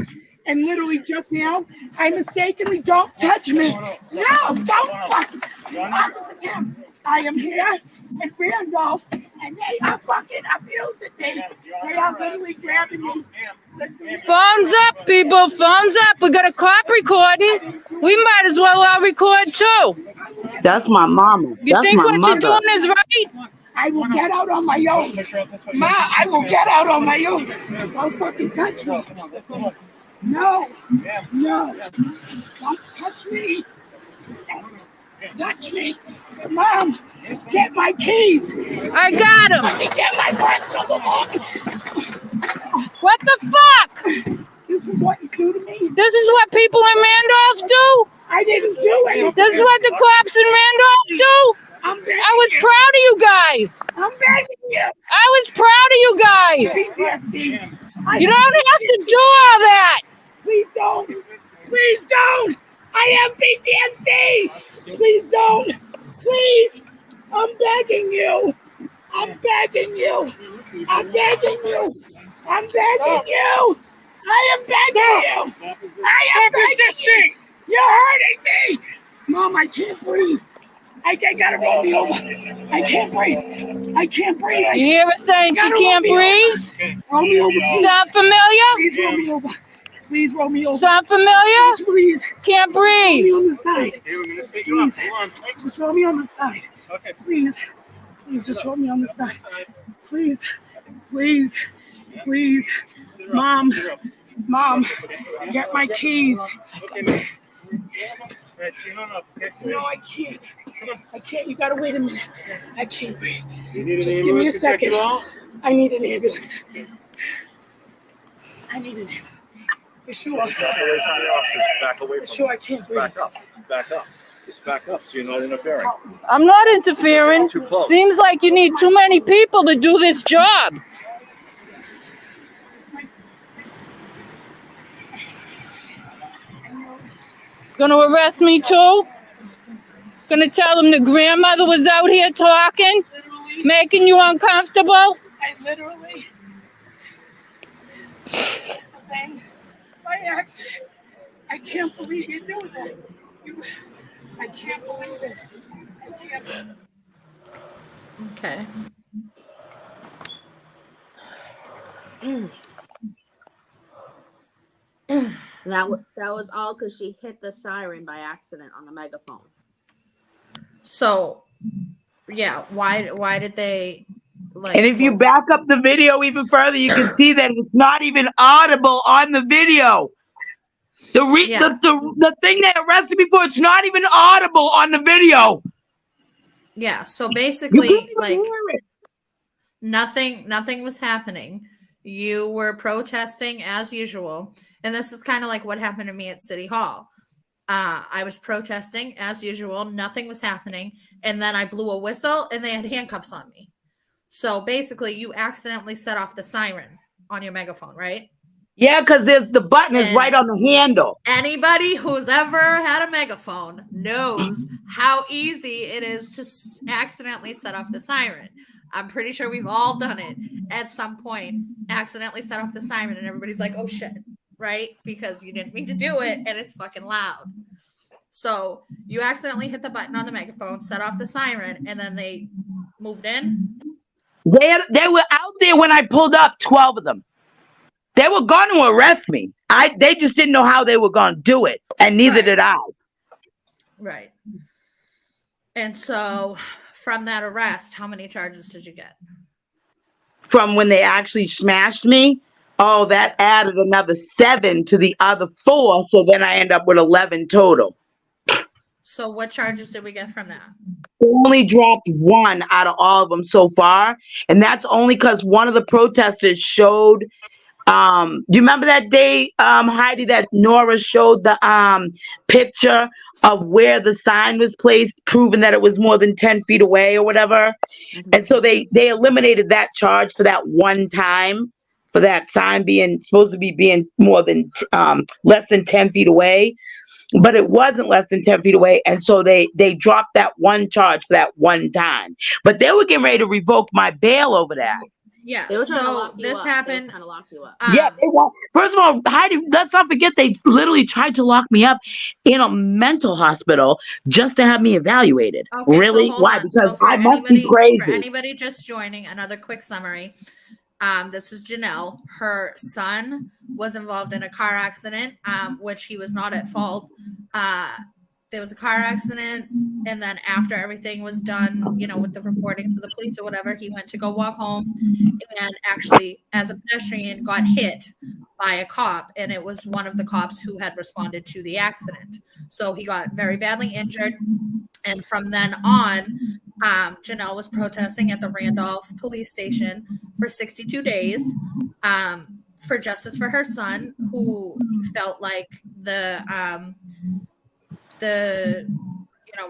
And literally just now, I mistakenly don't touch me. No, don't fucking. Officer Tim, I am here in Randolph, and they are fucking abusing me. They are literally grabbing me. Phones up, people. Phones up. We got a cop recording. We might as well all record too. That's my mama. You That's think my what mother. you're doing is right? I will get out on my own. Ma, I will get out on my own. Don't fucking touch me. No. No. Don't touch me. Touch me. Mom, get my keys. I got him. Let me get my personal belongings. What the fuck? This is what you do to me. This is what people in Randolph do? I didn't do it. This is what the cops in Randolph do? I'm begging I was you. proud of you guys. I'm begging you. I was proud of you guys. PTSD. You don't have to do all that. Please don't. Please don't. I have PTSD. Please don't. Please. I'm begging you. I'm begging you. I'm begging you. I'm begging you. I am begging you. I am begging you. You're hurting me. Mom, I can't breathe. I gotta roll me over. I can't breathe. I can't breathe. You hear her saying she can't breathe? Roll me over, please. Sound familiar? Please roll me over. Please roll me over. Sound familiar? Please. Can't Roll me breathe. on the side. Please. Just roll me on the side. Please. Please just roll me on the side. Please. Please. Please. Mom. Mom. Get my keys. No, I can't. I can't. You gotta wait a minute. I can't wait. Just give me a second. I need an ambulance. I need an ambulance. For sure. Back away For from sure, I can't breathe. Back up. Back up. Just back up so you're not interfering. I'm not interfering. Too close. Seems like you need too many people to do this job. Gonna arrest me too? Gonna tell them the grandmother was out here talking, making you uncomfortable? I literally. By accident. I can't believe you're doing that. I can't believe it. I can't. Okay. That was all because she hit the siren by accident on the megaphone. So, yeah, why did they like? And if you back up the video even further, you can see that it's not even audible on the video. The thing they arrested me for, it's not even audible on the video. Yeah, so You basically, couldn't even like hear it. nothing was happening. you were protesting as usual. And this is kind of like what happened to me at City Hall. I was protesting as usual. Nothing was happening. And then I blew a whistle and they had handcuffs on me. So basically, you accidentally set off the siren on your megaphone, right? Yeah, because the button is And right on the handle. anybody who's ever had a megaphone knows how easy it is to accidentally set off the siren. I'm pretty sure we've all done it at some point, accidentally set off the siren, and everybody's like, oh shit, right? Because you didn't mean to do it, and it's fucking loud. So you accidentally hit the button on the megaphone, set off the siren, and then they moved in. They were out there when I pulled up, 12 of them. They were going to arrest me. They just didn't know how they were going to do it, and neither did I. Right. And so from that arrest, how many charges did you get? From when they actually smashed me, that added another 7 to the other 4, so then I end up with 11 total. So what charges did we get from that? They only dropped 1 out of all of them so far, and that's only because one of the protesters showed. Do you remember that day, Heidi, that Nora showed the picture of where the sign was placed, proving that it was more than 10 feet away or whatever? Mm-hmm. And so they eliminated that charge for that one time, for that sign being supposed to be more than less than 10 feet away. But it wasn't less than 10 feet away. And so they dropped that one charge for that one time. But they were getting ready to revoke my bail over that. Yeah, so this happened. Kind of lock you up. Yeah, first of all, Heidi, let's not forget they literally tried to lock me up in a mental hospital just to have me evaluated. Okay, really? So why? on. Because so I must be crazy. For anybody just joining, another quick summary. This is Jenelle. Her son was involved in a car accident, which he was not at fault. There was a car accident, and then after everything was done, with the reporting for the police or whatever, he went to go walk home and actually, as a pedestrian, got hit by a cop, and it was one of the cops who had responded to the accident. So he got very badly injured, and from then on, Jenelle was protesting at the Randolph police station for 62 days for justice for her son, who felt like the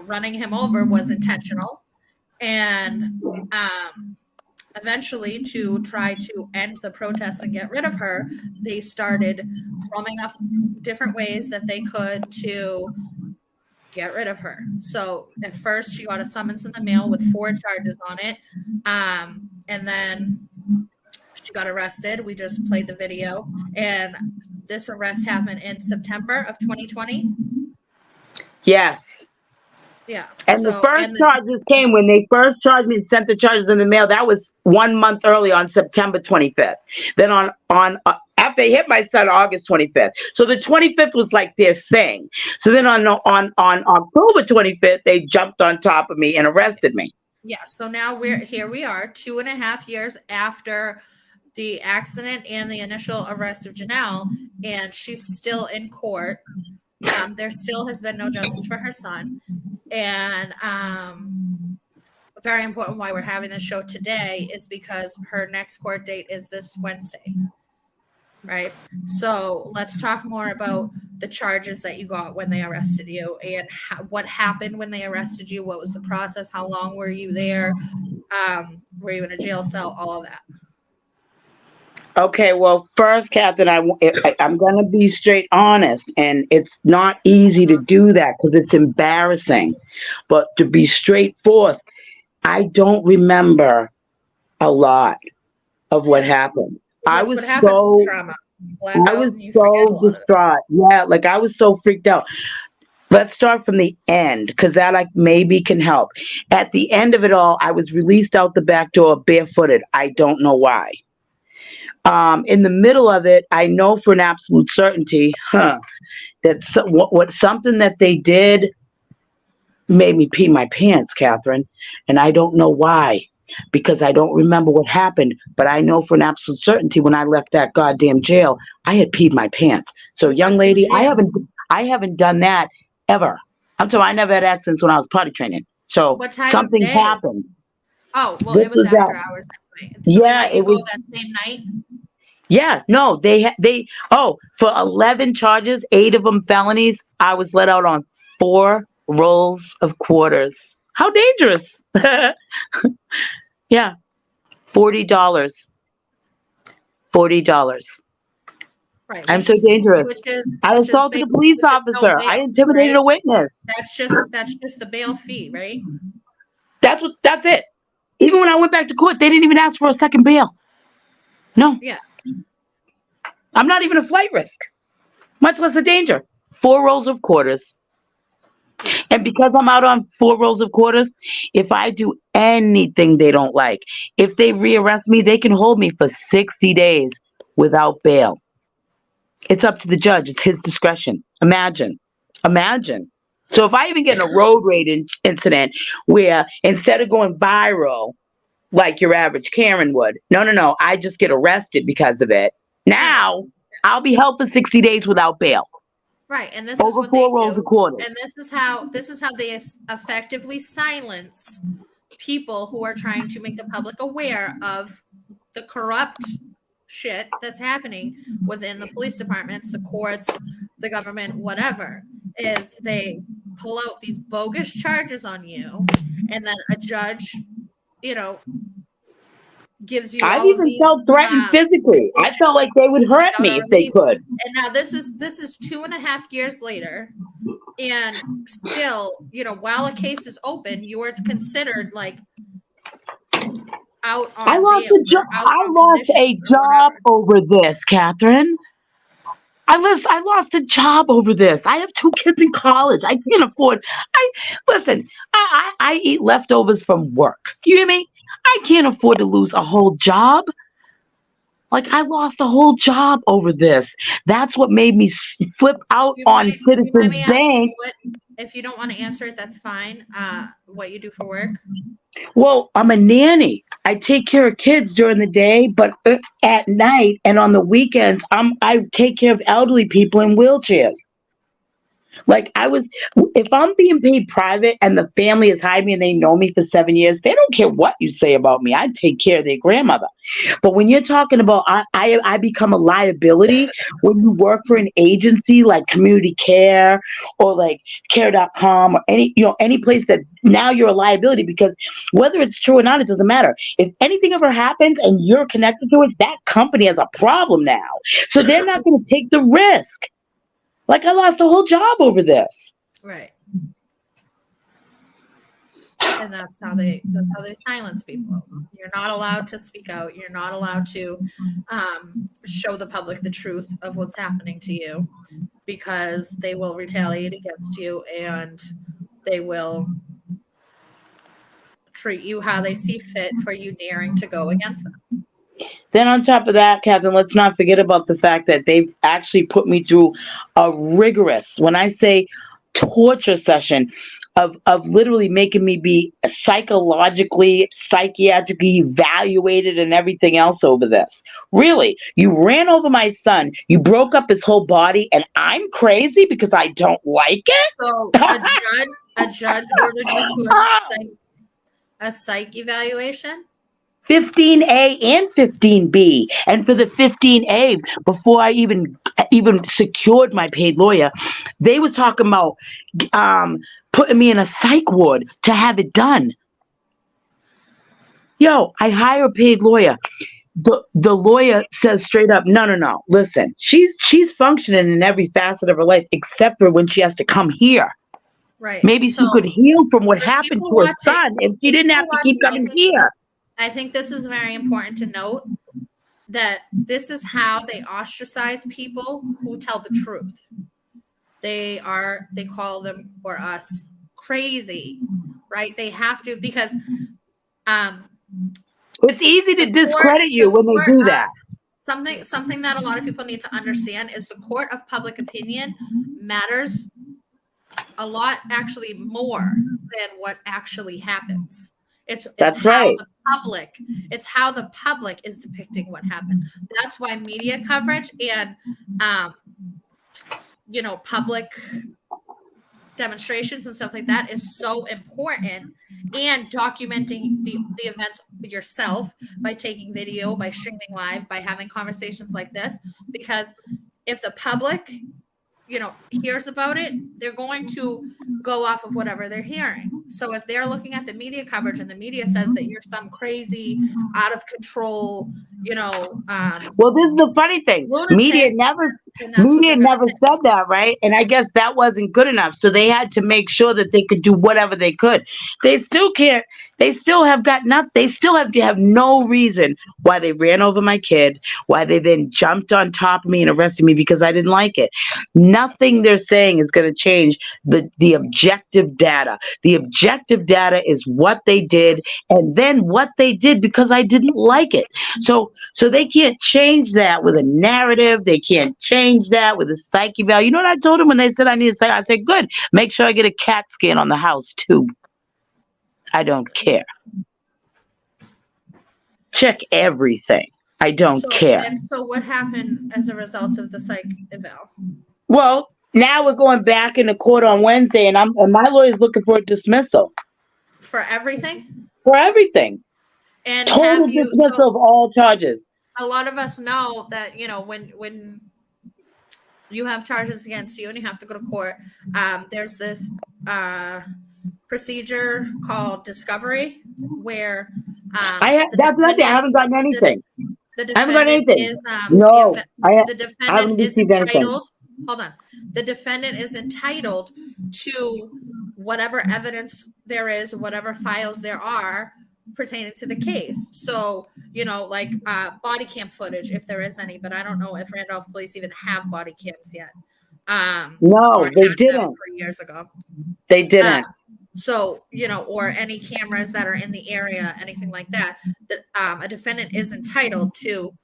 running him over was intentional, and eventually, to try to end the protests and get rid of her, they started drumming up different ways that they could to get rid of her. So at first she got a summons in the mail with 4 charges on it, and then she got arrested. We just played the video, and this arrest happened in September of 2020. Yes. Yeah. And the first charges came when they first charged me and sent the charges in the mail. That was 1 month early on September 25th. Then on after they hit my son August 25th. So the 25th was like their thing. So then on October 25th, they jumped on top of me and arrested me. Yeah. So now we are 2.5 years after the accident and the initial arrest of Jenelle, and she's still in court. There still has been no justice for her son. And very important why we're having this show today is because her next court date is this Wednesday. Right? So let's talk more about the charges that you got when they arrested you, and what happened when they arrested you. What was the process? How long were you there? Were you in a jail cell? All of that. Okay, well, first, Catherine, I'm going to be straight honest, and it's not easy to do that because it's embarrassing. But to be straightforward, I don't remember a lot of what happened. I was so distraught. Yeah, like I was so freaked out. Let's start from the end, because that maybe can help. At the end of it all, I was released out the back door barefooted. I don't know why. In the middle of it, I know for an absolute certainty that something that they did made me pee my pants, Catherine, and I don't know why, because I don't remember what happened, but I know for an absolute certainty when I left that goddamn jail, I had peed my pants. So, young lady, I haven't done that ever. I'm talking. I never had accidents when I was potty training. So something happened. Oh, well, it was after hours that night. So yeah, it was that same night. Yeah, no, for 11 charges, 8 of them felonies, I was let out on 4 rolls of quarters. How dangerous. Yeah, $40. $40. Right, I'm so dangerous. I which is assaulted a police which is no officer. I bail, intimidated right? a witness. That's just the bail fee, right? That's it. Even when I went back to court, they didn't even ask for a second bail. No, Yeah. I'm not even a flight risk, much less a danger. 4 rolls of quarters. Yeah. And because I'm out on 4 rolls of quarters, if I do anything they don't like, if they rearrest me, they can hold me for 60 days without bail. It's up to the judge. It's his discretion. Imagine. Imagine. So if I even get in a road rage incident where instead of going viral like your average Karen would, no, I just get arrested because of it. Right. Now I'll be held for 60 days without bail. Right, and this is Over what they 4 rolls do, of quarters. and this is how they effectively silence people who are trying to make the public aware of the corrupt shit that's happening within the police departments, the courts, the government, whatever. Is they pull out these bogus charges on you, and then a judge, you know, gives you I've all of even these felt threatened physically. I felt conditions like they would hurt without me a if they release. could. And now this is 2.5 years later, and still, while a case is open, you are considered like out I on lost bail a job. or out I on lost a conditions or job whatever. over this, Catherine. I lost a job over this. I have 2 kids in college. I can't afford. I listen. I eat leftovers from work. You hear me? I can't afford to lose a whole job. Like I lost a whole job over this. That's what made me flip out on Do you mind Citizens me asking Bank. what? If you don't want to answer it, that's fine. What you do for work? Well, I'm a nanny. I take care of kids during the day, but at night and on the weekends, I take care of elderly people in wheelchairs. Like if I'm being paid private and the family has hired me and they know me for 7 years, they don't care what you say about me. I take care of their grandmother. But when you're talking about I become a liability when you work for an agency like Community Care or like Care.com or any place that now you're a liability because whether it's true or not, it doesn't matter. If anything ever happens and you're connected to it, that company has a problem now. So they're not going to take the risk. Like I lost a whole job over this. Right. And that's how they silence people. You're not allowed to speak out. You're not allowed to show the public the truth of what's happening to you because they will retaliate against you and they will treat you how they see fit for you daring to go against them. Then on top of that, Catherine, let's not forget about the fact that they've actually put me through a rigorous, when I say torture session, of literally making me be psychologically, psychiatrically evaluated and everything else over this. Really, you ran over my son, you broke up his whole body, and I'm crazy because I don't like it? So a judge ordered you to a psych evaluation? 15A and 15B. And for the 15A, before I even secured my paid lawyer, they were talking about putting me in a psych ward to have it done. Yo, I hire a paid lawyer. The lawyer says straight up, no. Listen, she's functioning in every facet of her life except for when she has to come here. Right. Maybe she could heal from what for happened people to her watching- son if she didn't have to keep coming here. I think this is very important to note that this is how they ostracize people who tell the truth. They call them or us crazy, right? They have to because it's easy to discredit you when they do that. Something that a lot of people need to understand is the court of public opinion matters a lot, actually more than what actually happens. It's how the public is depicting what happened. That's why media coverage and public demonstrations and stuff like that is so important, and documenting the events yourself by taking video, by streaming live, by having conversations like this, because if the public hears about it, they're going to go off of whatever they're hearing. So if they're looking at the media coverage and the media says that you're some crazy, out of control, well, this is the funny thing. lunatic, Media never said that, right? And I guess that wasn't good enough. So they had to make sure that they could do whatever they could. They still can't. They still have got nothing. They still have no reason why they ran over my kid, why they then jumped on top of me and arrested me because I didn't like it. Nothing they're saying is going to change the objective data. The objective data is what they did, and then what they did because I didn't like it. So they can't change that with a narrative. They can't change that with a psych eval. You know what I told them when they said I need a psych? I said, good. Make sure I get a CAT scan on the house too. I don't care. Check everything. I don't care. And so what happened as a result of the psych eval? Well, now we're going back into court on Wednesday, and my lawyer's looking for a dismissal. For everything? For everything. And total dismissal of all charges. A lot of us know that, when you have charges against you and you have to go to court, there's this procedure called discovery where I haven't gotten anything. The I haven't gotten anything. The defendant is entitled. Anything. Hold on. The defendant is entitled to whatever evidence there is, whatever files there are pertaining to the case. So, like body cam footage, if there is any, but I don't know if Randolph police even have body cams yet. No, they didn't. 3 years ago. They didn't. So, or any cameras that are in the area, anything like that, a defendant is entitled to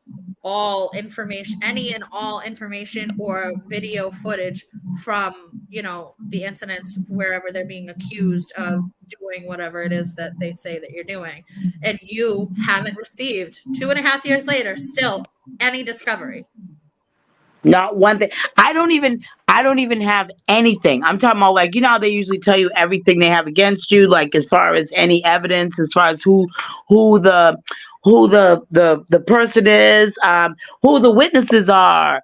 all information, any and all information or video footage from, the incidents wherever they're being accused of doing whatever it is that they say that you're doing. And you haven't received 2.5 years later, still any discovery. Not one thing. I don't even have anything. I'm talking about like, how they usually tell you everything they have against you, like as far as any evidence, as far as who the person is, who the witnesses are.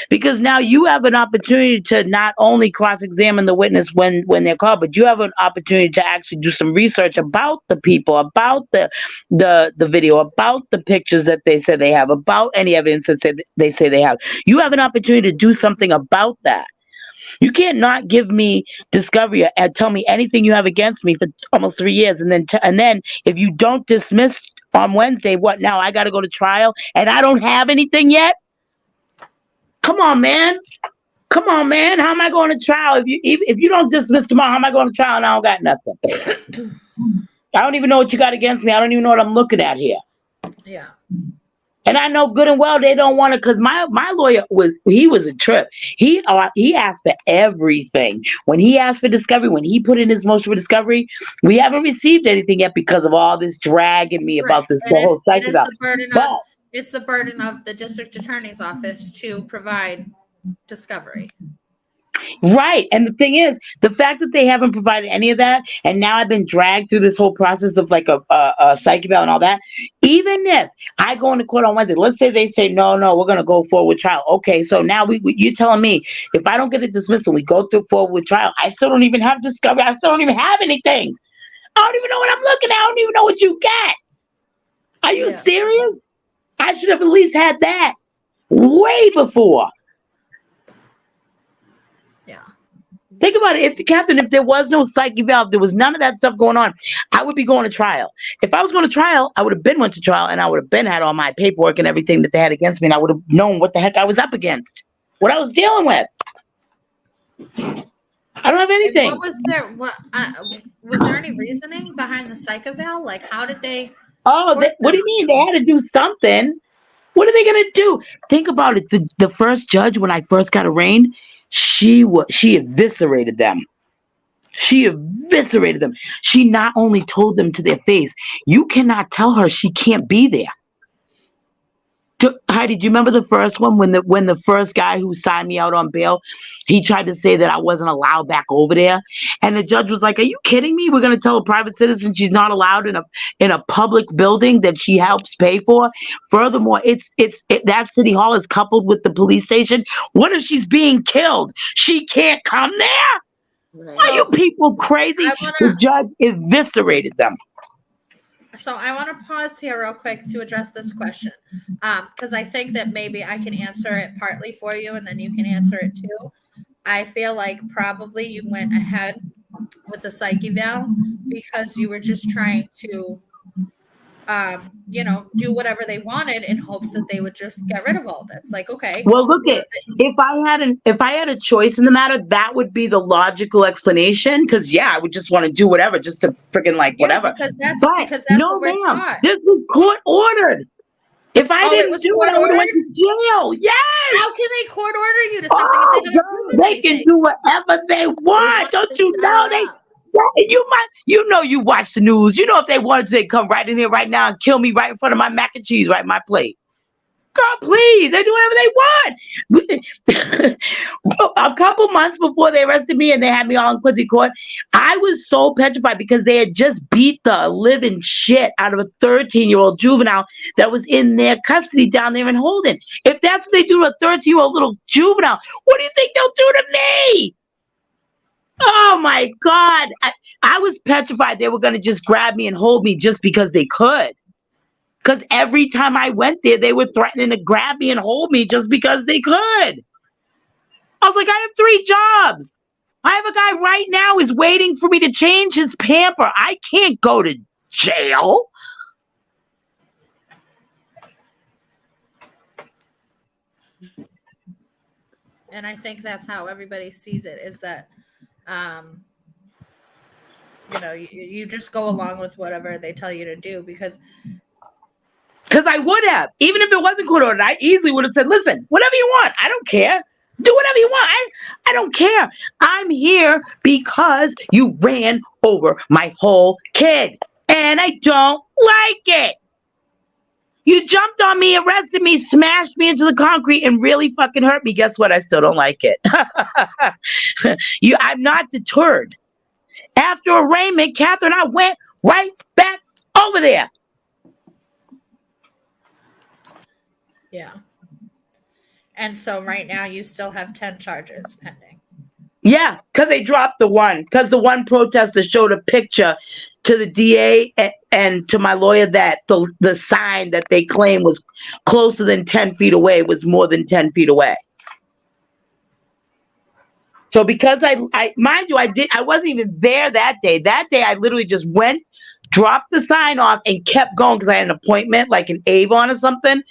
Because now you have an opportunity to not only cross-examine the witness when they're called, but you have an opportunity to actually do some research about the people, about the video, about the pictures that they say they have, about any evidence that they say they have. You have an opportunity to do something about that. You can't not give me discovery and tell me anything you have against me for almost 3 years, and then if you don't dismiss on Wednesday, what now? I got to go to trial and I don't have anything yet. Come on, man. How am I going to trial? If you don't dismiss tomorrow, how am I going to trial and I don't got nothing? I don't even know what you got against me. I don't even know what I'm looking at here. Yeah. And I know good and well they don't want to, because my lawyer was a trip. He asked for everything. When he asked for discovery, when he put in his motion for discovery, we haven't received anything yet because of all this dragging me about this whole cycle. It's the burden of the district attorney's office to provide discovery. Right. And the thing is, the fact that they haven't provided any of that, and now I've been dragged through this whole process of like a psych eval and all that. Even if I go into court on Wednesday, let's say they say, no, we're going to go forward with trial. Okay, so now you're telling me if I don't get a dismissal, we go through forward with trial, I still don't even have discovery. I still don't even have anything. I don't even know what I'm looking at. I don't even know what you got. Are you serious? I should have at least had that way before. Yeah. Think about it. If there was no psych eval, if there was none of that stuff going on, I would be going to trial. If I was going to trial, I would have went to trial, and I would have had all my paperwork and everything that they had against me, and I would have known what the heck I was up against, what I was dealing with. I don't have anything. And was there any reasoning behind the psych eval? Like, how did they? Oh, what do you mean? They had to do something. What are they going to do? Think about it. The first judge, when I first got arraigned, she eviscerated them. She not only told them to their face, you cannot tell her she can't be there. Heidi, do you remember the first one when the first guy who signed me out on bail, he tried to say that I wasn't allowed back over there, and the judge was like, "Are you kidding me? We're going to tell a private citizen she's not allowed in a public building that she helps pay for. Furthermore, that city hall is coupled with the police station. What if she's being killed? She can't come there. Right. Are you people crazy?" The judge eviscerated them. So I want to pause here real quick to address this question, because I think that maybe I can answer it partly for you, and then you can answer it too. I feel like probably you went ahead with the psych eval because you were just trying to, do whatever they wanted in hopes that they would just get rid of all this. Like, okay, Well, look at if I had a choice in the matter, that would be the logical explanation. Because I would just want to do whatever, just to freaking whatever. Because that's But that's no, what we're ma'am, taught. this was court ordered. If I Oh, it didn't was do it, court I would have went ordered? to jail. Yes. How can they court order you to something if they haven't God, proven they anything? can do whatever they want. want Don't to you shut know? her They up. you watch the news. You know if they wanted to, they'd come right in here right now and kill me right in front of my mac and cheese, right in my plate. Girl, please, they do whatever they want. A couple months before they arrested me and they had me all in Quincy court, I was so petrified because they had just beat the living shit out of a 13-year-old juvenile that was in their custody down there in Holden. If that's what they do to a 13-year-old little juvenile, what do you think they'll do to me? Oh my God. I was petrified they were going to just grab me and hold me just because they could. Because every time I went there, they were threatening to grab me and hold me just because they could. I was like, I have 3 jobs. I have a guy right now who's waiting for me to change his pamper. I can't go to jail. And I think that's how everybody sees it, is that you just go along with whatever they tell you to do because I would have. Even if it wasn't court ordered, I easily would have said, listen, whatever you want. I don't care. Do whatever you want. I don't care. I'm here because you ran over my whole kid. And I don't like it. You jumped on me, arrested me, smashed me into the concrete, and really fucking hurt me. Guess what? I still don't like it. I'm not deterred. After arraignment, Catherine and I went right back over there. Yeah. And so right now you still have 10 charges pending. Yeah, because they dropped the one. Because the one protester showed a picture to the DA and to my lawyer that the sign that they claim was closer than 10 feet away was more than 10 feet away. So because I mind you, I wasn't even there that day. That day I literally just went, dropped the sign off, and kept going because I had an appointment, like an Avon or something.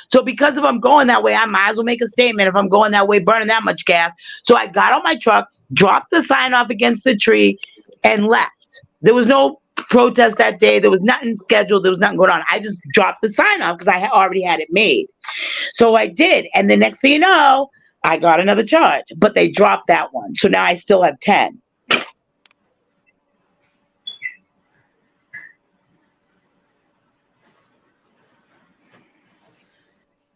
So because if I'm going that way, I might as well make a statement. If I'm going that way, burning that much gas. So I got on my truck, dropped the sign off against the tree, and left. There was no protest that day. There was nothing scheduled. There was nothing going on. I just dropped the sign off because I already had it made. So I did. And the next thing you know, I got another charge. But they dropped that one. So now I still have 10.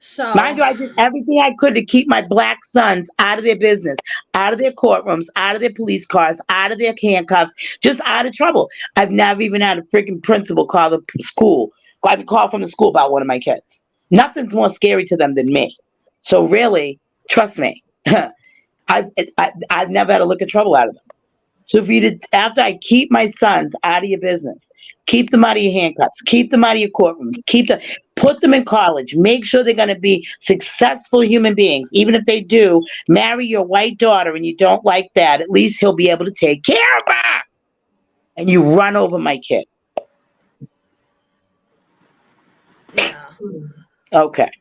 So Mind you, I did everything I could to keep my black sons out of their business, out of their courtrooms, out of their police cars, out of their handcuffs, just out of trouble. I've never even had a freaking principal call the school. I've been called from the school about one of my kids. Nothing's more scary to them than me. So really, trust me, I've never had to look at trouble out of them. So if you did, after I keep my sons out of your business, keep them out of your handcuffs, keep them out of your courtrooms, put them in college, make sure they're going to be successful human beings. Even if they do marry your white daughter and you don't like that, at least he'll be able to take care of her. And you run over my kid. yeah. Okay.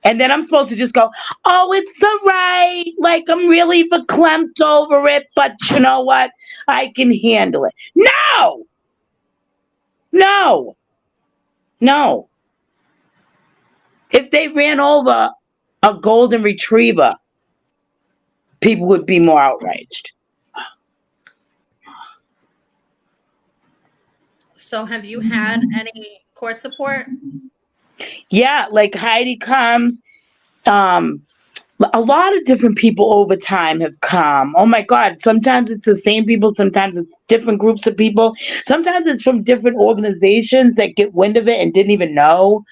And then I'm supposed to just go, oh, it's all right. Like, I'm really verklempt over it, but you know what? I can handle it. No! No! No. If they ran over a golden retriever, people would be more outraged. So have you had any court support? Yeah, like Heidi comes. Um, a lot of different people over time have come. Oh my God. Sometimes it's the same people. Sometimes it's different groups of people. Sometimes it's from different organizations that get wind of it and didn't even know.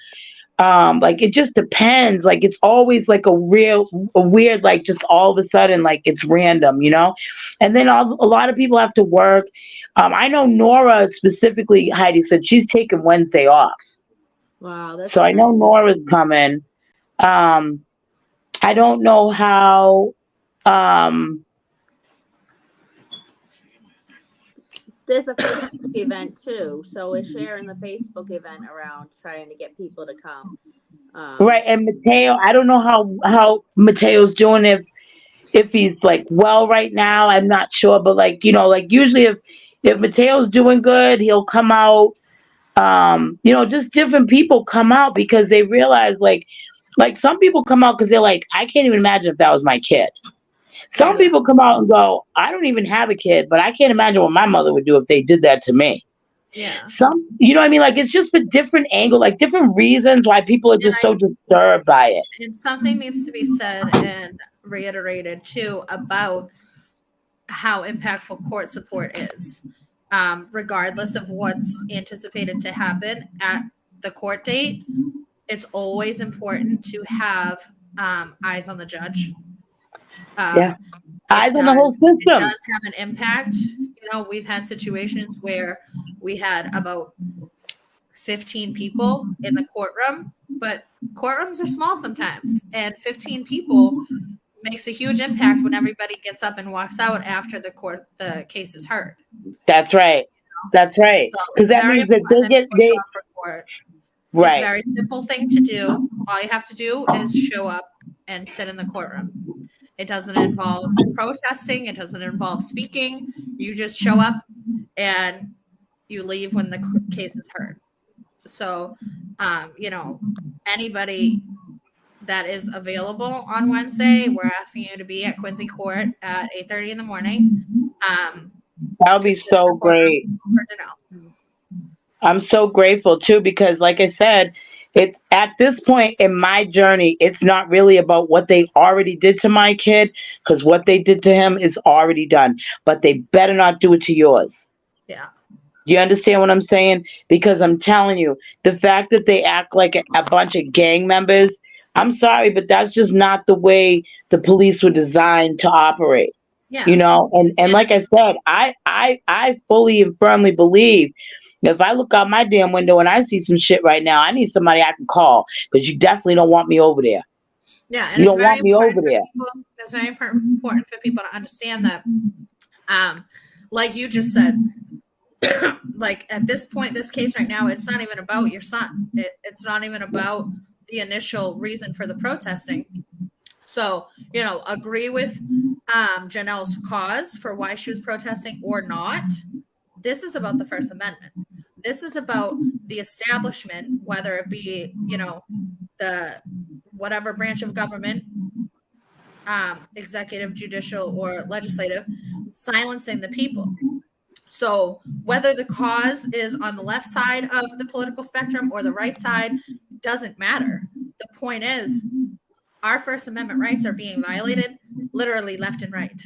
Like it just depends. Like it's always like a weird, like just all of a sudden, like it's random, And then a lot of people have to work. I know Nora specifically, Heidi said she's taking Wednesday off. Wow, that's So I know nice. Nora's coming. Um, I don't know how. Um, There's a Facebook event too, so we're sharing the Facebook event around, trying to get people to come. right, and Mateo. I don't know how Mateo's doing if he's like well right now. I'm not sure, but like like usually if Mateo's doing good, he'll come out. Just different people come out because they realize like some people come out because they're like, I can't even imagine if that was my kid. Some Yeah. people come out and go, I don't even have a kid, but I can't imagine what my mother would do if they did that to me. Yeah. Some, you know what I mean? Like it's just a different angle, like different reasons why people are And just so disturbed by it. And something needs to be said and reiterated too about how impactful court support is. Regardless of what's anticipated to happen at the court date, it's always important to have eyes on the judge. Yeah. Eyes on the whole It system. does have an impact. We've had situations where we had about 15 people in the courtroom, but courtrooms are small sometimes, and 15 people makes a huge impact when everybody gets up and walks out after the case is heard. That's right. That's right. So Because it's that very means that important that people show they up for court. It's a right. very simple thing to do. All you have to do is show up and sit in the courtroom. It doesn't involve protesting. It doesn't involve speaking. You just show up and you leave when the case is heard. So, anybody that is available on Wednesday, we're asking you to be at Quincy Court at 8:30 in the morning. That would be so great. I'm so grateful too because like I said, it's at this point in my journey, it's not really about what they already did to my kid because what they did to him is already done. But they better not do it to yours. Yeah. Do you understand what I'm saying? Because I'm telling you, the fact that they act like a bunch of gang members, I'm sorry, but that's just not the way the police were designed to operate. Yeah. And like I said, I fully and firmly believe if I look out my damn window and I see some shit right now, I need somebody I can call because you definitely don't want me over there. Yeah, and You it's don't very want me important over for there. people. It's very important for people to understand that, like you just said, like at this point, this case right now, it's not even about your son. It's not even about the initial reason for the protesting. So, agree with Jenelle's cause for why she was protesting or not. This is about the First Amendment. This is about the establishment, whether it be, the whatever branch of government, executive, judicial, or legislative, silencing the people. So whether the cause is on the left side of the political spectrum or the right side doesn't matter. The point is, our First Amendment rights are being violated literally left and right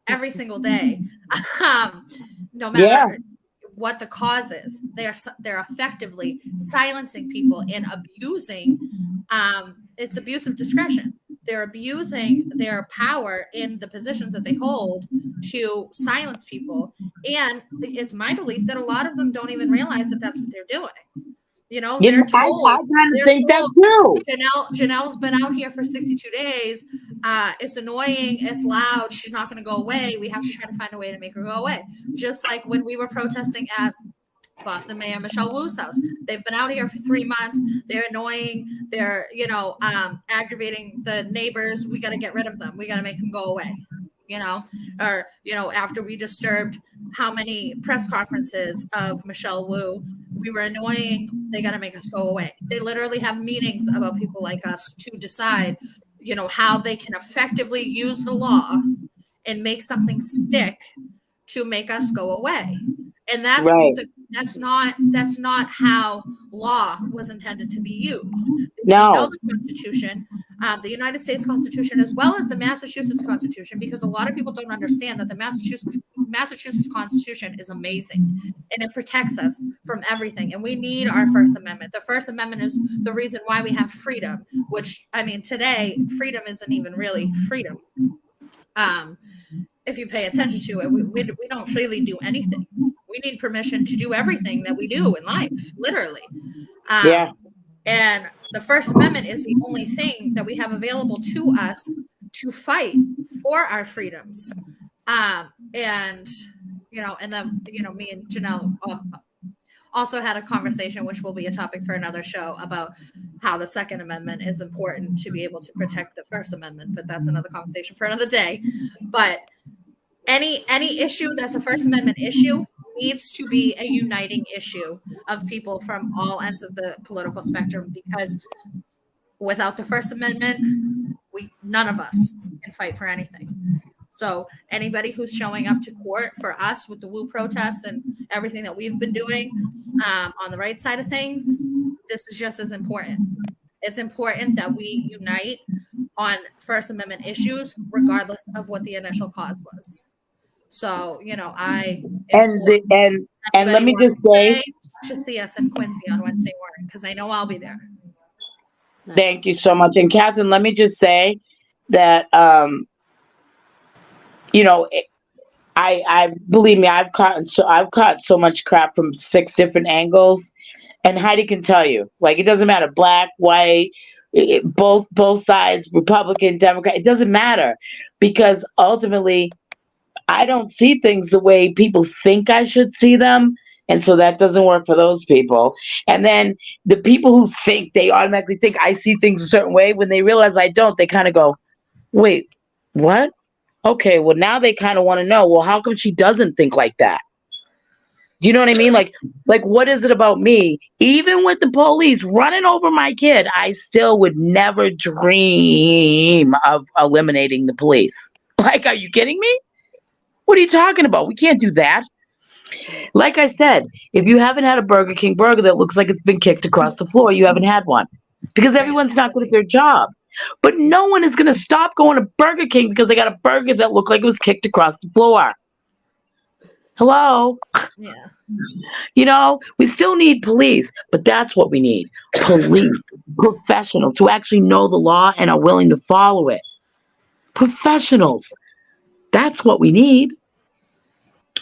every single day. No matter what the cause is, they're effectively silencing people and abusing. It's abuse of discretion. They're abusing their power in the positions that they hold to silence people. And it's my belief that a lot of them don't even realize that that's what they're doing. They're told. I kind of think that too. Janelle's been out here for 62 days. It's annoying. It's loud. She's not going to go away. We have to try to find a way to make her go away. Just like when we were protesting at Boston Mayor Michelle Wu's house. They've been out here for 3 months. They're annoying. They're, aggravating the neighbors. We got to get rid of them. We got to make them go away. Or after we disturbed how many press conferences of Michelle Wu, we were annoying. They got to make us go away. They literally have meetings about people like us to decide, how they can effectively use the law and make something stick to make us go away. And that's Right. That's not how law was intended to be used. If No. you know the Constitution, the United States Constitution, as well as the Massachusetts Constitution, because a lot of people don't understand that the Massachusetts Constitution is amazing and it protects us from everything. And we need our First Amendment. The First Amendment is the reason why we have freedom, which, I mean, today, freedom isn't even really freedom. If you pay attention to it, we don't freely do anything. We need permission to do everything that we do in life, literally. Yeah. And the First Amendment is the only thing that we have available to us to fight for our freedoms. And, you know, and then, you know, me and Jenelle also had a conversation, which will be a topic for another show, about how the Second Amendment is important to be able to protect the First Amendment, but that's another conversation for another day. But any issue that's a First Amendment issue needs to be a uniting issue of people from all ends of the political spectrum, because without the First Amendment, none of us can fight for anything. So anybody who's showing up to court for us with the Woo protests and everything that we've been doing on the right side of things, this is just as important. It's important that we unite on First Amendment issues, regardless of what the initial cause was. So, you know, and let me just say, to see us in Quincy on Wednesday morning, because I know I'll be there. Thank you so much. And Catherine, let me just say that, you know, I believe me, I've caught so much crap from 6 different angles, and Heidi can tell you, like, it doesn't matter, black, white, both sides, Republican, Democrat, it doesn't matter, because ultimately I don't see things the way people think I should see them. And so that doesn't work for those people. And then the people who think, they automatically think I see things a certain way, when they realize I don't, they kind of go, wait, what? Okay, well, now they kind of want to know, well, how come she doesn't think like that? Do you know what I mean? Like, what is it about me? Even with the police running over my kid, I still would never dream of eliminating the police. Like, are you kidding me? What are you talking about? We can't do that. Like I said, if you haven't had a Burger King burger that looks like it's been kicked across the floor, you haven't had one. Because everyone's not good at their job. But no one is going to stop going to Burger King because they got a burger that looked like it was kicked across the floor. Hello? Yeah. You know, we still need police, but that's what we need. Police, professionals who actually know the law and are willing to follow it. Professionals. That's what we need.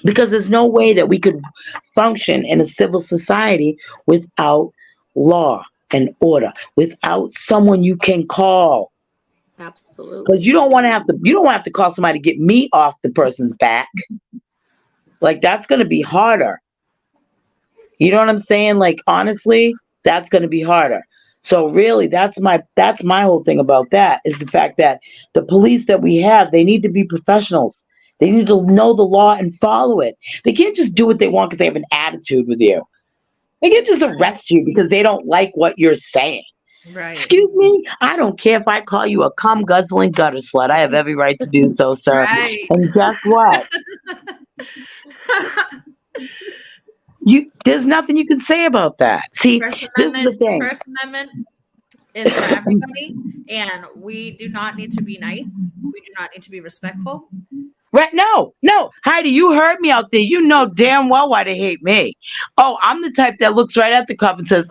Because there's no way that we could function in a civil society without law and order, without someone you can call. Absolutely. Because you don't want to have to call somebody to get me off the person's back. Like, that's going to be harder. You know what I'm saying? Like, honestly, that's going to be harder. So really, that's my whole thing about that, is the fact that the police that we have, they need to be professionals. They need to know the law and follow it. They can't just do what they want because they have an attitude with you. They can't just arrest you because they don't like what you're saying. Right. Excuse me? I don't care if I call you a cum-guzzling gutter slut. I have every right to do so, sir. Right. And guess what? There's nothing you can say about that. See, this is the thing. First Amendment is for everybody, and we do not need to be nice. We do not need to be respectful. Right? No. Heidi, you heard me out there. You know damn well why they hate me. Oh, I'm the type that looks right at the cop and says,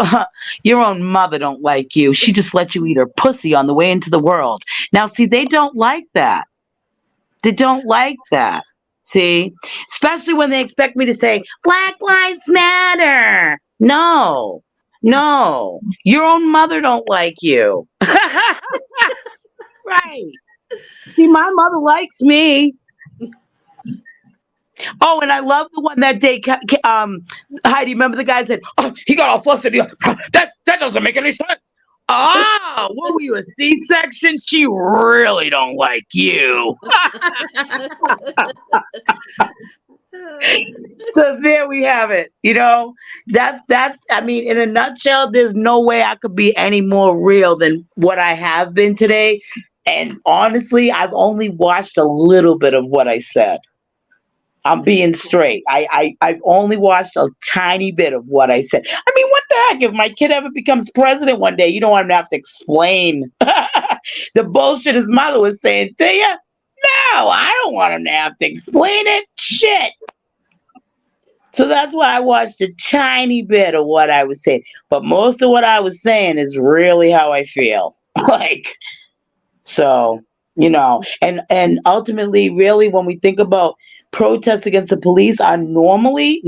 your own mother don't like you. She just let you eat her pussy on the way into the world. Now, see, they don't like that. They don't like that. See? Especially when they expect me to say, Black Lives Matter. No. Your own mother don't like you. Right. See, my mother likes me. Oh, and I love the one that day, Heidi, remember the guy said, oh, he got all flustered. That doesn't make any sense. Ah, what were you, a C-section? She really don't like you. So there we have it. You know, that's, I mean, in a nutshell, there's no way I could be any more real than what I have been today. And honestly, I've only watched a little bit of what I said. I'm being straight. I've only watched a tiny bit of what I said. I mean, what the heck? If my kid ever becomes president one day, you don't want him to have to explain the bullshit his mother was saying to you. No, I don't want him to have to explain it. Shit. So that's why I watched a tiny bit of what I was saying. But most of what I was saying is really how I feel. Like, so, and ultimately, really, when we think about protests against the police are normally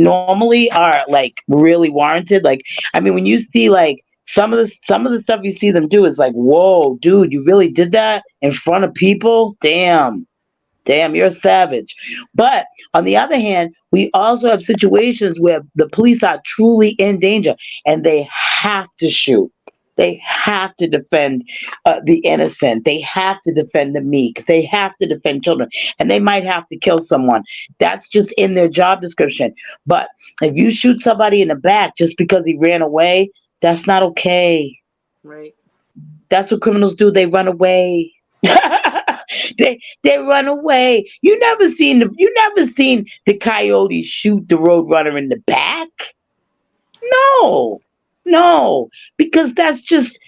are like really warranted. Like, I mean, when you see like some of the stuff you see them do is like, whoa, dude, you really did that in front of people? Damn, you're a savage. But on the other hand, we also have situations where the police are truly in danger and they have to shoot. They have to defend the innocent. They have to defend the meek. They have to defend children. And they might have to kill someone. That's just in their job description. But if you shoot somebody in the back just because he ran away, that's not okay. Right. That's what criminals do. They run away. They run away. You never seen the coyotes shoot the roadrunner in the back? No, because that's just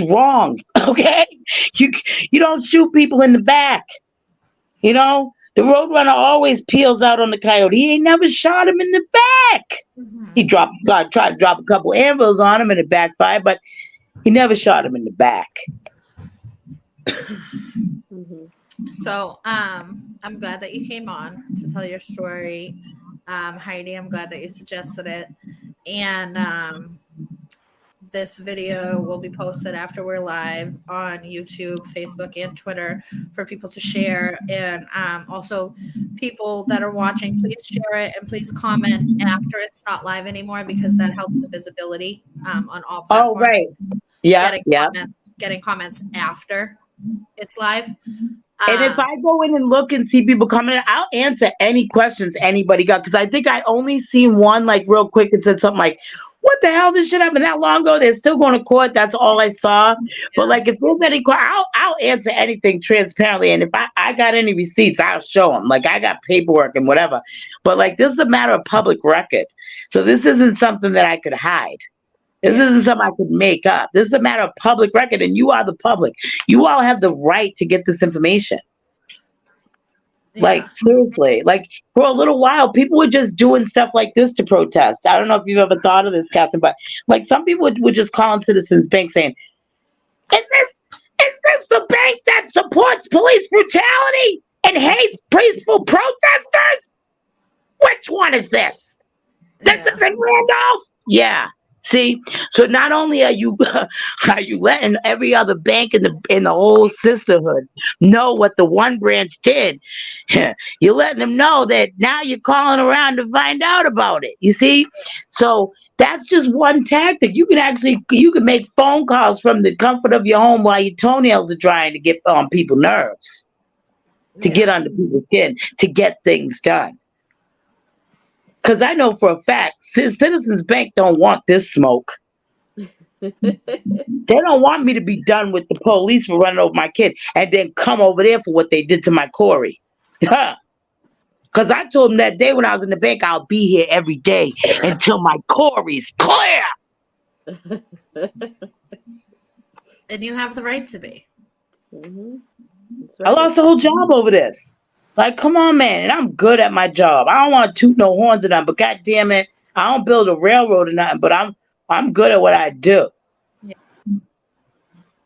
wrong. Okay, you don't shoot people in the back. The roadrunner always peels out on the coyote. He ain't never shot him in the back. He tried to drop a couple anvils on him and it backfired, but he never shot him in the back. So I'm glad that you came on to tell your story. Heidi, I'm glad that you suggested it. And this video will be posted after we're live on YouTube, Facebook, and Twitter for people to share. And also people that are watching, please share it and please comment after it's not live anymore because that helps the visibility on all platforms. Oh, right. Yeah. Getting comments after it's live. And if I go in and look and see people coming in, I'll answer any questions anybody got. Because I think I only seen one like real quick and said something like, what the hell? This shit happened that long ago. They're still going to court. That's all I saw. But like, if there's any, I'll answer anything transparently. And if I got any receipts, I'll show them. Like, I got paperwork and whatever. But like, this is a matter of public record. So this isn't something that I could hide. This isn't something I could make up. This is a matter of public record, and you are the public. You all have the right to get this information. Yeah. Like, seriously. Like, for a little while, people were just doing stuff like this to protest. I don't know if you've ever thought of this, Catherine, but, like, some people would just call on Citizens Bank saying, is this the bank that supports police brutality and hates peaceful protesters? Which one is this? This is in Randolph? Yeah. See, so not only are you letting every other bank in the whole sisterhood know what the one branch did, you're letting them know that now you're calling around to find out about it. You see, so that's just one tactic. You can make phone calls from the comfort of your home while your toenails are drying to get on people's nerves, to get under people's skin, to get things done. Because I know for a fact, Citizens Bank don't want this smoke. They don't want me to be done with the police for running over my kid and then come over there for what they did to my Corey. Because I told them that day when I was in the bank, I'll be here every day until my Corey's clear. And you have the right to be. Mm-hmm. Right. I lost the whole job over this. Like, come on, man. And I'm good at my job. I don't want to toot no horns or nothing, but God damn it, I don't build a railroad or nothing, but I'm good at what I do. Yeah.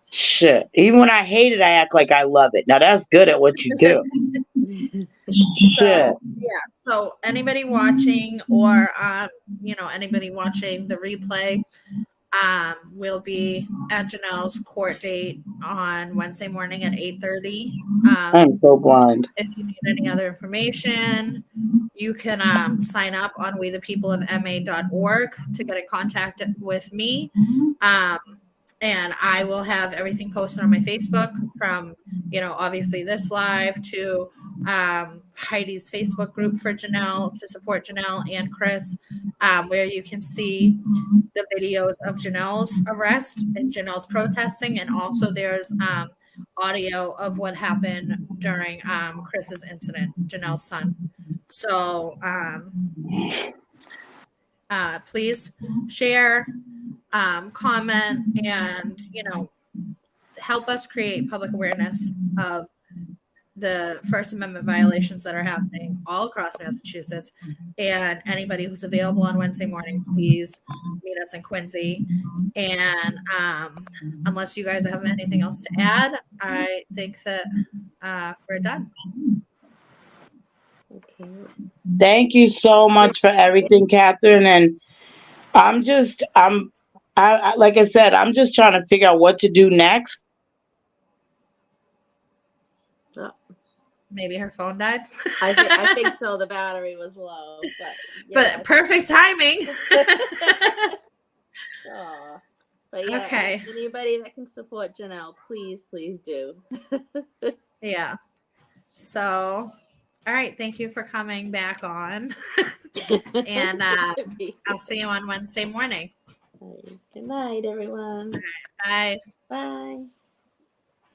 Shit. Even when I hate it, I act like I love it. Now that's good at what you do. So, so anybody watching or anybody watching the replay, will be at Jenelle's court date on Wednesday morning at 8:30. I'm so blind. If you need any other information, you can sign up on wethepeopleofma.org to get in contact with me. And I will have everything posted on my Facebook from, obviously this live to Heidi's Facebook group for Jenelle to support Jenelle and Chris, where you can see the videos of Jenelle's arrest and Jenelle's protesting. And also there's audio of what happened during Chris's incident, Janelle's son. So please share, comment, and help us create public awareness of the First Amendment violations that are happening all across Massachusetts. And anybody who's available on Wednesday morning, please meet us in Quincy. And unless you guys have anything else to add, I think that we're done. Okay. Thank you so much for everything, Catherine. And I like I said, I'm just trying to figure out what to do next. Oh, Maybe her phone died. I think so. The battery was low, But perfect timing. Aw. But yeah, Okay. anybody that can support Jenelle, please do. Yeah. So, all right. Thank you for coming back on. And I'll see you on Wednesday morning. Good night, everyone. Bye. Bye.